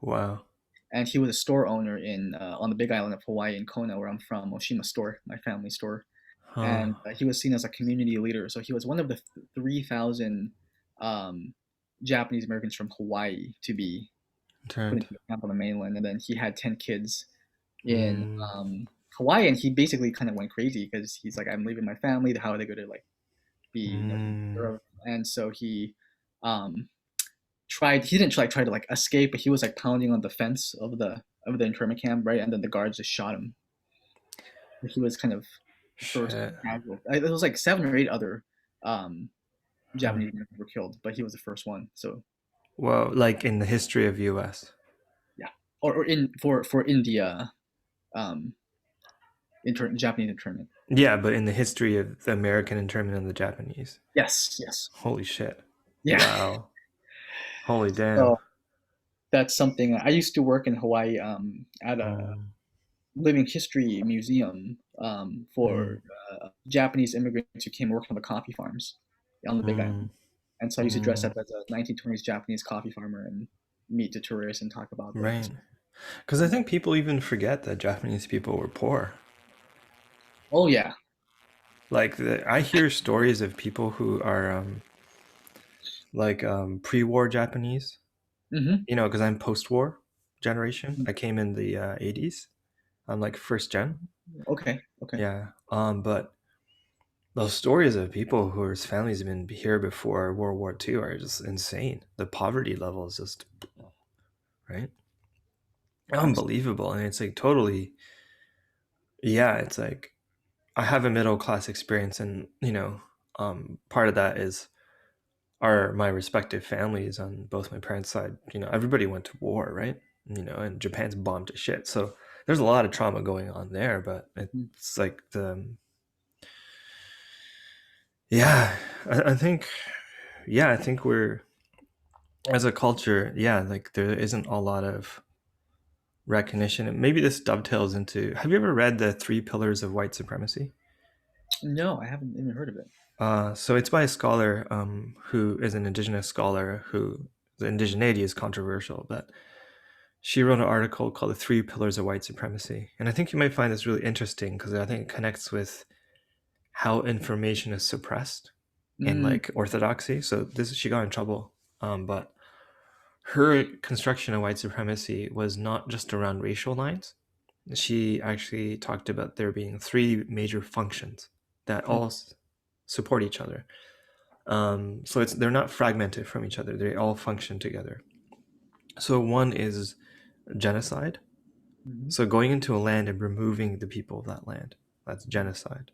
Wow. And he was a store owner in on the Big Island of Hawaii in Kona, where I'm from, Oshima store, my family store. Huh. And he was seen as a community leader. So he was one of the 3,000 um, Japanese Americans from Hawaii to be put Turned. into a camp on the mainland. And then he had 10 kids in Mm, Hawaii, and he basically kind of went crazy because he's like, I'm leaving my family. How are they going to like be taken mm, care of? And so he um, tried. He didn't try to like escape, but he was like pounding on the fence of the internment camp, right? And then the guards just shot him. He was kind of the first shit. casual. It was like 7 or 8 other um, Huh. Japanese Americans were killed, but he was the first one. So Well, like in the history of US. yeah, or in for India, um, Japanese internment. Yeah, but in the history of the American internment and the Japanese. Yes, yes, Holy shit. yeah. Wow. Holy damn. So that's something I used to work in Hawaii at a Um, living history museum mm, for Japanese immigrants who came working on the coffee farms on the Big Mm, Island. And so I used to dress mm, up as a 1920s Japanese coffee farmer and meet the tourists and talk about right. things. Because I Yeah. think people even forget that Japanese people were poor. Oh yeah. Like I hear stories of people who are pre-war Japanese. Hmm. You know, because I'm post-war generation. I came in the 80s. I'm like first gen. Okay. Okay. Yeah. But those stories of people whose families have been here before World War II are just insane. The poverty level is just right, Absolutely. unbelievable, and it's like totally. Yeah, it's like I have a middle class experience, and part of that is are my respective families on both my parents' side. You know, everybody went to war, right? And Japan's bombed to shit. So there's a lot of trauma going on there, but Mm. it's like yeah, I think, yeah, I think we're, as a culture, yeah, like there isn't a lot of recognition. And maybe this dovetails into, have you ever read The Three Pillars of White Supremacy? No, I haven't even heard of it. So it's by a scholar who is an indigenous scholar who the indigeneity is controversial, but she wrote an article called The Three Pillars of White Supremacy. And I think you might find this really interesting because I think it connects with how information is suppressed and Mm. like orthodoxy. So this she got in trouble. But her construction of white supremacy was not just around racial lines. She actually talked about there being three major functions that Mm. all support each other. So they're not fragmented from each other. They all function together. So one is genocide. Mhm. So going into a land and removing the people of that land, that's genocide.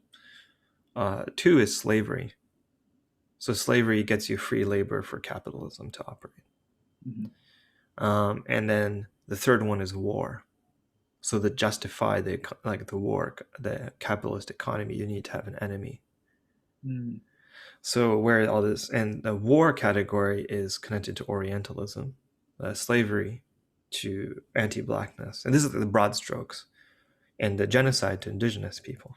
Two is slavery. So slavery gets you free labor for capitalism to operate. Mhm. And then the third one is war. So to justify the war, the capitalist economy, you need to have an enemy. Mm. So where all this and the war category is connected to Orientalism, slavery to anti-blackness, and this is the broad strokes, and the genocide to indigenous people.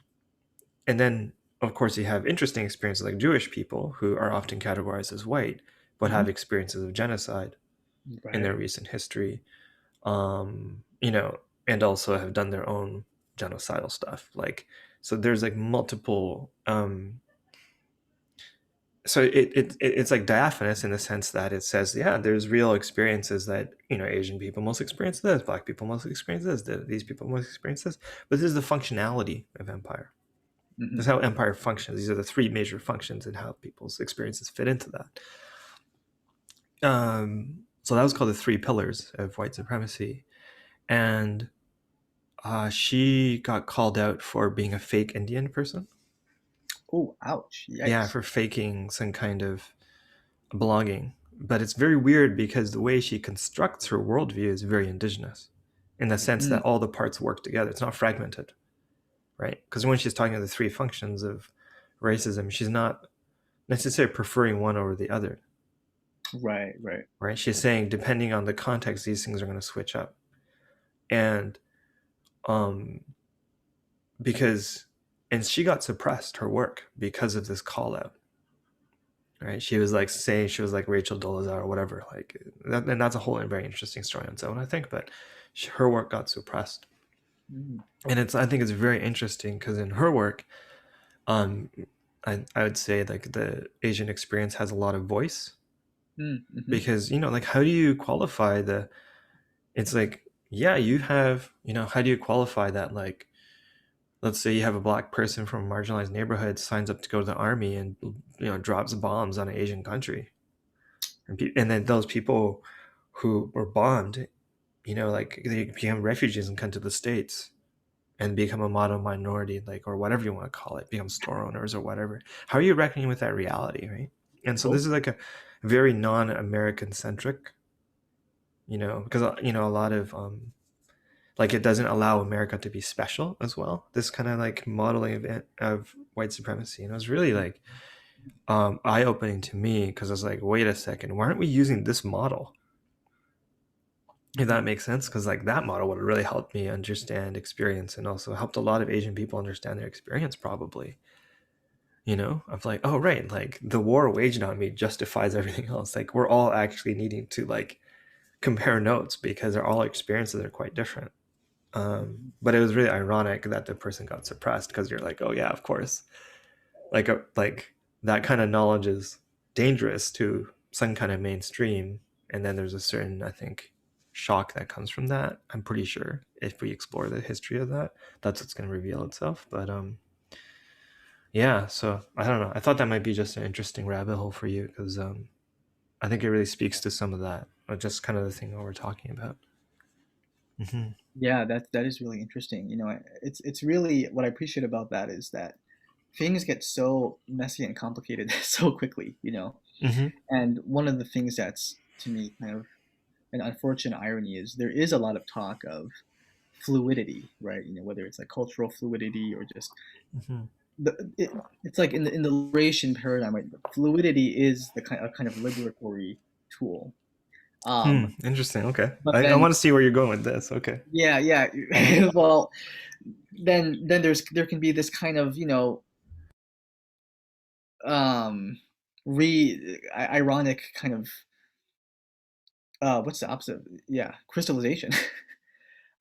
And then, of course, you have interesting experiences like Jewish people who are often categorized as white, but have Mhm. experiences of genocide in Right. their recent history, you know, and also have done their own genocidal stuff. Like, so there's like multiple. So it's like diaphanous in the sense that it says, yeah, there's real experiences that Asian people most experience this, Black people most experience this, these people most experience this. But this is the functionality of empire. This Mhm. is how empire functions. These are the three major functions and how people's experiences fit into that. So that was called the three pillars of white supremacy. And she got called out for being a fake Indian person. Oh, ouch. Yeah, Yikes. for faking some kind of blogging. But it's very weird because the way she constructs her worldview is very indigenous in the sense Mm. that all the parts work together. It's not fragmented, right? Because when she's talking about the three functions of racism, she's not necessarily preferring one over the other, Right, right. right? She's saying depending on the context, these things are going to switch up. And um, because, and she got suppressed her work because of this call out, right? She was like saying she was like Rachel Dolezal or whatever, like that, and that's a whole very interesting story on its own, I think. But her work got suppressed, Mm. and I think it's very interesting because in her work, um, I would say like the Asian experience has a lot of voice Mm. Mhm. because like how do you qualify the? It's like yeah, you have how do you qualify that like let's say you have a Black person from a marginalized neighborhood signs up to go to the army and drops bombs on an Asian country, and then those people who were bombed, like they become refugees and come to the States and become a model minority, like, or whatever you want to call it, become store owners or whatever. How are you reckoning with that reality, right? And so this Oh. is like a very non-American centric, because a lot of like it doesn't allow America to be special as well. This kind of like modeling of white supremacy, and it was really like eye-opening to me because I was like, wait a second, why aren't we using this model? If that Mhm. makes sense, because like that model would have really helped me understand experience and also helped a lot of Asian people understand their experience probably. of like, oh right, like the war waged on me justifies everything else. Like we're all actually needing to like compare notes because our all experiences are quite different. But it was really ironic that the person got suppressed because you're like, oh yeah, of course, like that kind of knowledge is dangerous to some kind of mainstream, and then there's a certain, I think, shock that comes from that. I'm pretty sure if we explore the history of that, that's what's going to reveal itself. But yeah, so I don't know. I thought that might be just an interesting rabbit hole for you because I think it really speaks to some of that, just kind of the thing that we're talking about. Mm-hmm. Yeah, that is really interesting. It's really what I appreciate about that is that things get so messy and complicated so quickly. Mm-hmm. And one of the things that's to me kind of an unfortunate irony is there is a lot of talk of fluidity, right? Whether it's like cultural fluidity or just Mm-hmm. it's like in the liberation paradigm, right? Fluidity is a kind of liberatory tool. Hmm. Um, Interesting. Okay. but I then want to see where you're going with this. Okay. yeah, yeah. Well, then there can be this kind of um ironic kind of what's the opposite? Yeah, crystallization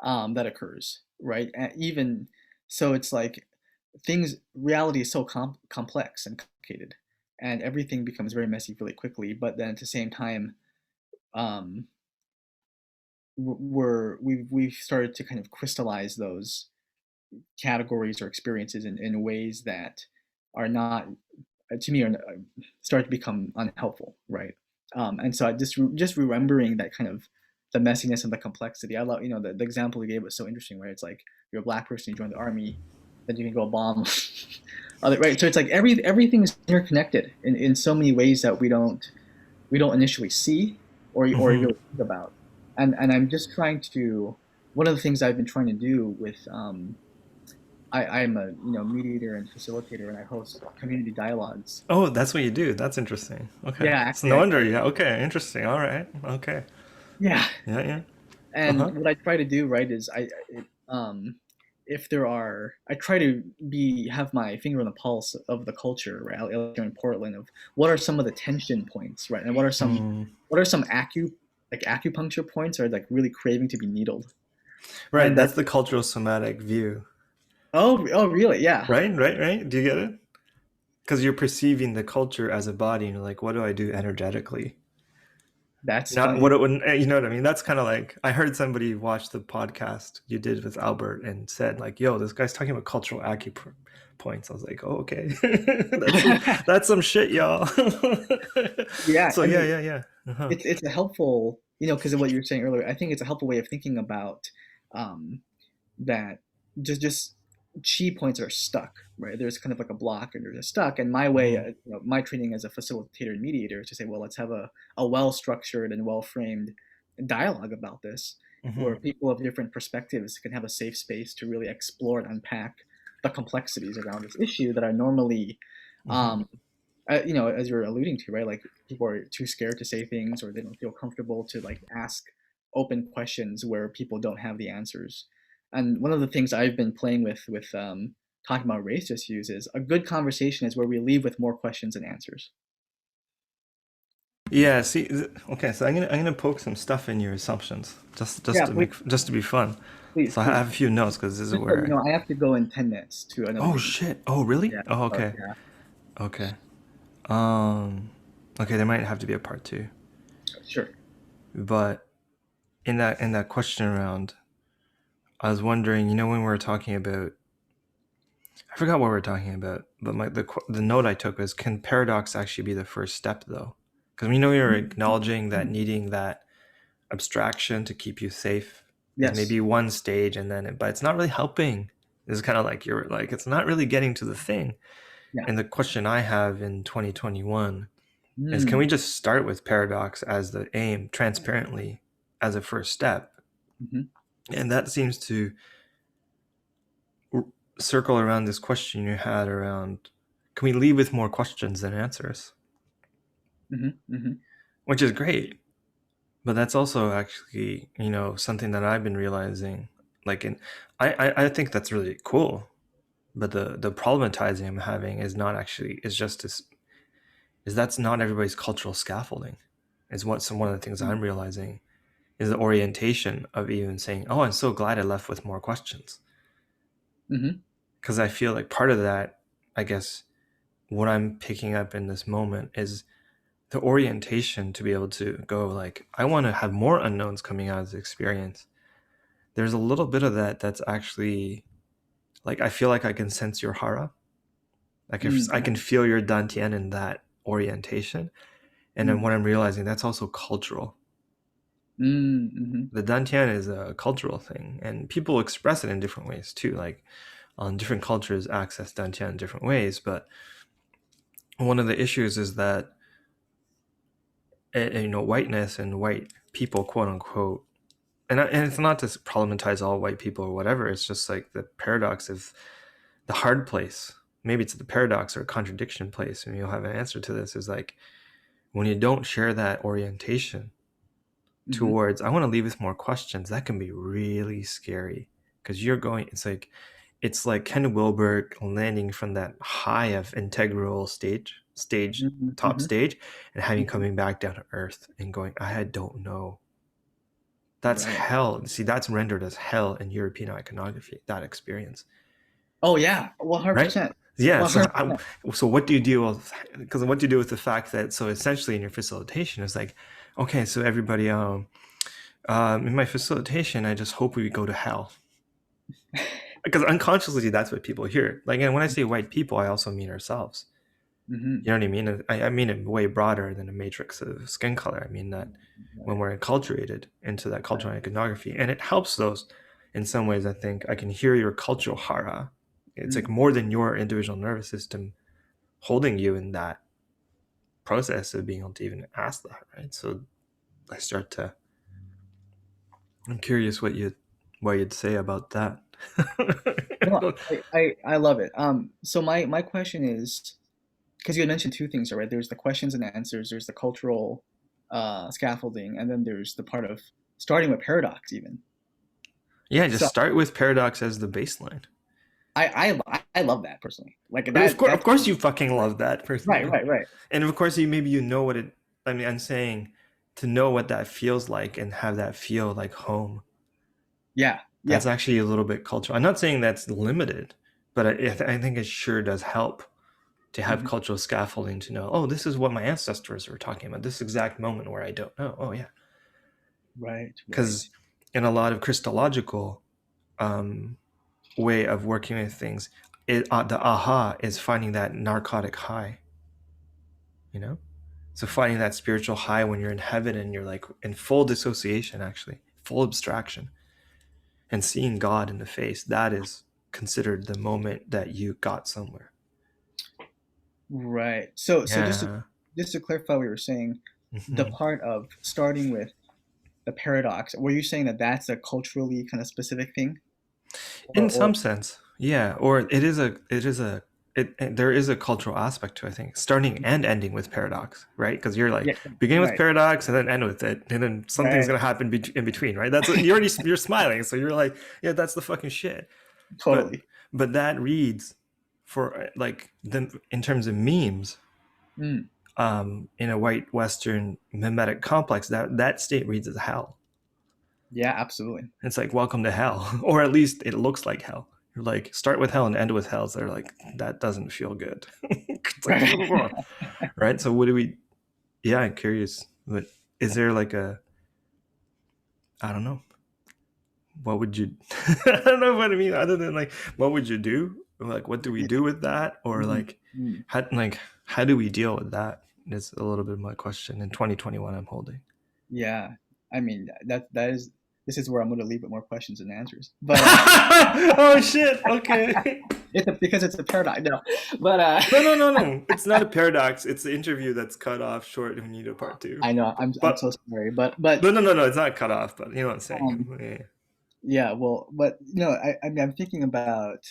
that occurs, right? And even so, it's like reality is so complex and complicated, and everything becomes very messy really quickly. But then at the same time, um, we've started to kind of crystallize those categories or experiences in ways that are not to me are start to become unhelpful, right? And so I just remembering that kind of the messiness and the complexity. I love the example you gave was so interesting, where it's like you're a black person, you join the army, then you can go bomb other, right? So it's like everything is interconnected in so many ways that we don't initially see or Mm-hmm. really think about. And I'm just trying to one of the things I've been trying to do with I'm a mediator and facilitator, and I host community dialogues. Oh, that's what you do. That's interesting. Okay. Yeah, So actually, no wonder. Yeah. Okay. Interesting. All right. Okay. yeah. Yeah. Yeah. Uh And huh. what I try to do, right, is if there are, I try to have my finger on the pulse of the culture, right, out here in Portland, of what are some of the tension points, right, and Hmm. what are some acupuncture points are like really craving to be needled, Right. and That's the cultural somatic view. oh really, yeah, Right. Right. Right. Do you get it? Because you're perceiving the culture as a body, and you're like, what do I do energetically? that's Not fun. what it would. You know what I mean? That's kind of like I heard somebody watch the podcast you did with Albert and said like, "Yo, this guy's talking about cultural acupoints." I was like, "Oh, okay, that's some shit, y'all." Yeah, So I yeah, mean, yeah, yeah. Uh-huh. it's a helpful, because of what you were saying earlier. I think it's a helpful way of thinking about um, that just chi points are stuck, right? There's kind of like a block and they're just stuck. And my way, Mm-hmm. my training as a facilitator and mediator is to say, well, let's have a well structured and well framed dialogue about this, Mm-hmm. where people of different perspectives can have a safe space to really explore and unpack the complexities around this issue that are normally Mm-hmm. um, as you're alluding to, right? Like people are too scared to say things, or they don't feel comfortable to like ask open questions where people don't have the answers. And one of the things I've been playing with talking about race issues is a good conversation is where we leave with more questions than answers. Yeah. See, okay. So I'm gonna poke some stuff in your assumptions, just Yeah, to please, make just to be fun. please, So I please. have a few notes because this is Just so you where. know, I have to go in 10 minutes to another Oh meeting. shit! Oh really? Yeah, Oh so, okay. yeah, Okay. Um. Okay, there might have to be a part two, sure. but in that question round, I was wondering, when we were talking about, I forgot what we were talking about, but the note I took was, can paradox actually be the first step though? Because we know you're acknowledging that needing that abstraction to keep you safe is Yes. maybe one stage, and then but it's not really helping. It's kind of like you're like it's not really getting to the thing. Yeah. And the question I have in 2021 is, can Mm. we just start with paradox as the aim transparently as a first step? Hmm. And that seems to circle around this question you had around, can we leave with more questions than answers? Hmm. Hmm. Which is great. But that's also actually, something that I've been realizing. Like, I think that's really cool. But the problematizing I'm having is not actually is just this is that's not everybody's cultural scaffolding. Is what some one of the things I'm realizing is the orientation of even saying, "Oh, I'm so glad I left with more questions," Mm-hmm. because I feel like part of that, I guess, what I'm picking up in this moment is the orientation to be able to go like, I want to have more unknowns coming out of this experience. There's a little bit of that that's actually like I feel like I can sense your hara. Like if I can Mm-hmm. feel your dantian in that orientation. And then what I'm realizing, that's also cultural. Mm-hmm. The dantian is a cultural thing, and people express it in different ways too. Like different cultures access dantian in different ways. But one of the issues is that whiteness and white people, quote unquote, and it's not to problematize all white people or whatever. It's just like the paradox of the hard place. Maybe it's the paradox or a contradiction place, and you'll have an answer to this. Is like when you don't share that orientation Mm-hmm. towards I want to leave with more questions, that can be really scary because you're going it's like Ken Wilber landing from that high of integral stage Mm-hmm. top Mm-hmm. stage and having Mm-hmm. coming back down to earth and going I don't know. That's Right. hell. See, that's rendered as hell in European iconography, that experience, Oh yeah, right? 100%. Yeah. So 100%. so what do you do with, because what do you do with the fact that, so essentially in your facilitation is like, okay, so everybody in my facilitation, I just hope we go to hell. Because unconsciously, that's what people hear. Like, and when I say white people, I also mean ourselves. Mm-hmm. You know what I mean? I mean it way broader than a matrix of skin color. I mean that when Right. we're enculturated into that Right. cultural iconography, and it helps those in some ways. I think I can hear your cultural hara. It's like Mm. more than your individual nervous system holding you in that process of being able to even ask that, right? So I start to, I'm curious what you'd say about that. No, I love it. So my question is, because you had mentioned two things, right? There's the questions and answers, there's the cultural scaffolding, and then there's the part of starting with paradox even. Yeah, just So start with paradox as the baseline. I love that personally. Like Of that's course, you fucking right, love that right, personally, right, right. and of course, maybe you know what it. I mean, I'm saying to know what that feels like and have that feel like home. Yeah, That's yeah. actually a little bit cultural. I'm not saying that's limited, but I think it sure does help to have Hmm. cultural scaffolding to know. Oh, this is what my ancestors were talking about. This exact moment where I don't know. Oh yeah, Right, right. because in a lot of Christological um, way of working with things, the aha is finding that narcotic high. You know, so finding that spiritual high when you're in heaven and you're like in full dissociation, actually full abstraction, and seeing God in the face, that is considered the moment that you got somewhere. Right. So Yeah. just to clarify what you were saying, the Hmm. part of starting with the paradox, were you saying that that's a culturally kind of specific thing, In or some sense, yeah. Or there is a cultural aspect to, I think, starting and ending with paradox, right? Because you're like yeah, begin with right, paradox and then end with it, and then something's right, gonna happen in between, right? That's what you're smiling, so you're like, yeah, that's the fucking shit. But totally. that reads for like the in terms of memes, Mm, in a white Western mimetic complex, that state reads as hell. yeah, absolutely. It's like welcome to hell, or at least it looks like hell. You're like start with hell and end with hell. So they're like that doesn't feel good. It's like Right. right. So what do we? Yeah, I'm curious. But is there like a, I don't know. What would you? I don't know what I mean. Other than like, what would you do? Like, what do we do with that? Or Mhm, like, mm. how do we deal with that? Is a little bit of my question in 2021. I'm holding. Yeah, I mean that is this is where I'm going to leave it more questions than answers. But Oh shit! Okay. because it's a paradox. No, but No, no, no, no. It's not a paradox. It's the interview that's cut off short. We need a part two. I know I'm But so sorry. But no, no, no, no. It's not cut off. But you know what I'm um saying. Yeah. yeah, well, but I mean I'm thinking about,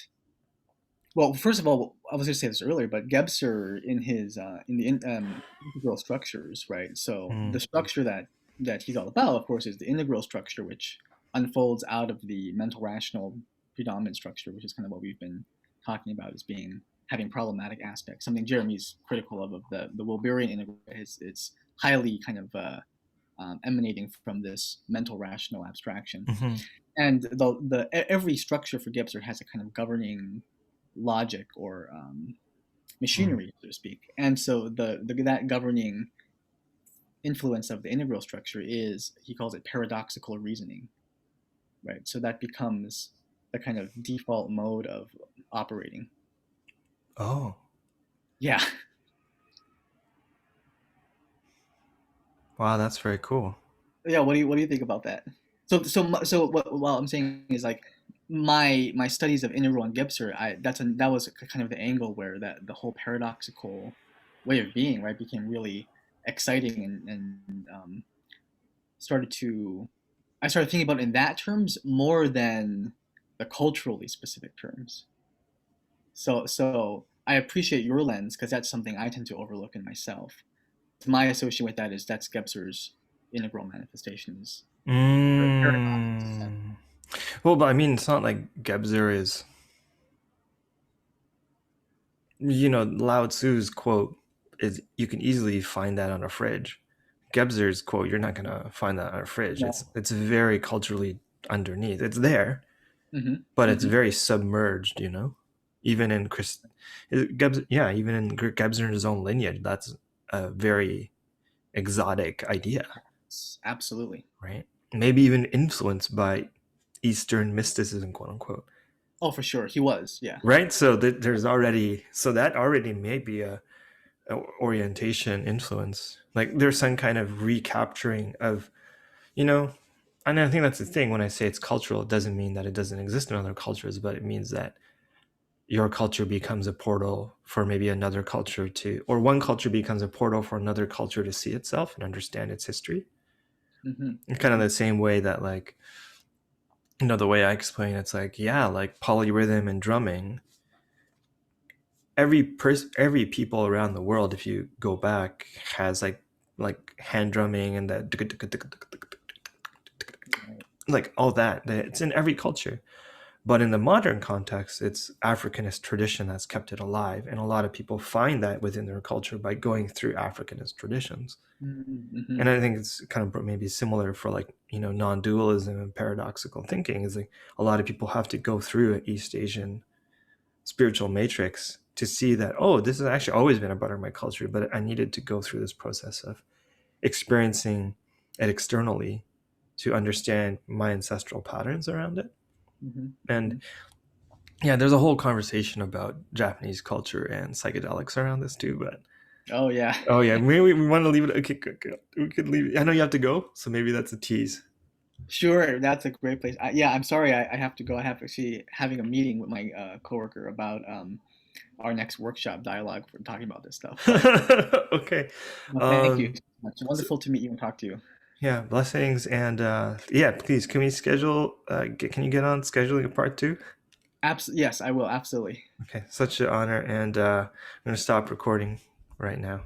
well, first of all, I was going to say this earlier, but Gebser in his integral structures, right? So Mm. the structure that he's all about, of course, is the integral structure, which unfolds out of the mental rational predominant structure, which is kind of what we've been talking about as being having problematic aspects. Something Jeremy's critical of the Wilberian integral is it's highly kind of emanating from this mental rational abstraction. Mm-hmm. And every structure for Gebser has a kind of governing logic or machinery, so to speak. And so that governing influence of the integral structure is, he calls it paradoxical reasoning, right? So that becomes the kind of default mode of operating. Oh, Yeah. wow, that's very cool. Yeah. What do you think about that? So what I'm saying is like my studies of integral and Gebser, that was kind of the angle where that the whole paradoxical way of being, right, became really exciting and started to I started thinking about it in that terms more than the culturally specific terms. So I appreciate your lens because that's something I tend to overlook in myself. My association with that is that's Gebser's integral manifestations. Paradox. Mm. Well, but I mean, it's not like Gebser is, Lao Tzu's quote is you can easily find that on a fridge. Gebser's quote, you're not gonna find that on a fridge. No. It's very culturally underneath. It's there, Mm-hmm. but it's Mm-hmm. very submerged. Even in Gebser, yeah, even in Gebser's own lineage, that's a very exotic idea, Absolutely. right? Maybe even influenced by Eastern mysticism, quote unquote. Oh, for sure. He was. Yeah. Right. So that already may be a orientation influence. Like there's some kind of recapturing of, you know, and I think that's the thing. When I say it's cultural, it doesn't mean that it doesn't exist in other cultures, but it means that your culture becomes a portal for maybe another culture to, or one culture becomes a portal for another culture to see itself and understand its history. Mm-hmm. In kind of the same way that, like, the way I explain it's like, yeah, like polyrhythm and drumming, every people around the world, if you go back, has like hand drumming and that like all that. It's in every culture. But in the modern context, it's Africanist tradition that's kept it alive. And a lot of people find that within their culture by going through Africanist traditions. Mm-hmm. And I think it's kind of maybe similar for, like, non-dualism and paradoxical thinking, is like a lot of people have to go through an East Asian spiritual matrix to see that, oh, this has actually always been a part of my culture, but I needed to go through this process of experiencing it externally to understand my ancestral patterns around it. Mm-hmm. And Mm-hmm. yeah, there's a whole conversation about Japanese culture and psychedelics around this too. But Oh yeah. oh yeah, maybe we want to leave it. Okay, good. We could leave it. I know you have to go, so maybe that's a tease. Sure, that's a great place. Yeah, I'm sorry, I have to go. I have actually having a meeting with my coworker about our next workshop dialogue for talking about this stuff. But Okay. well, thank you so much. So, Wonderful to meet you and talk to you. yeah, blessings, and yeah, please, can we schedule? Can you get on scheduling a part two? Yes, I will absolutely. Okay, such an honor, and I'm gonna stop recording right now.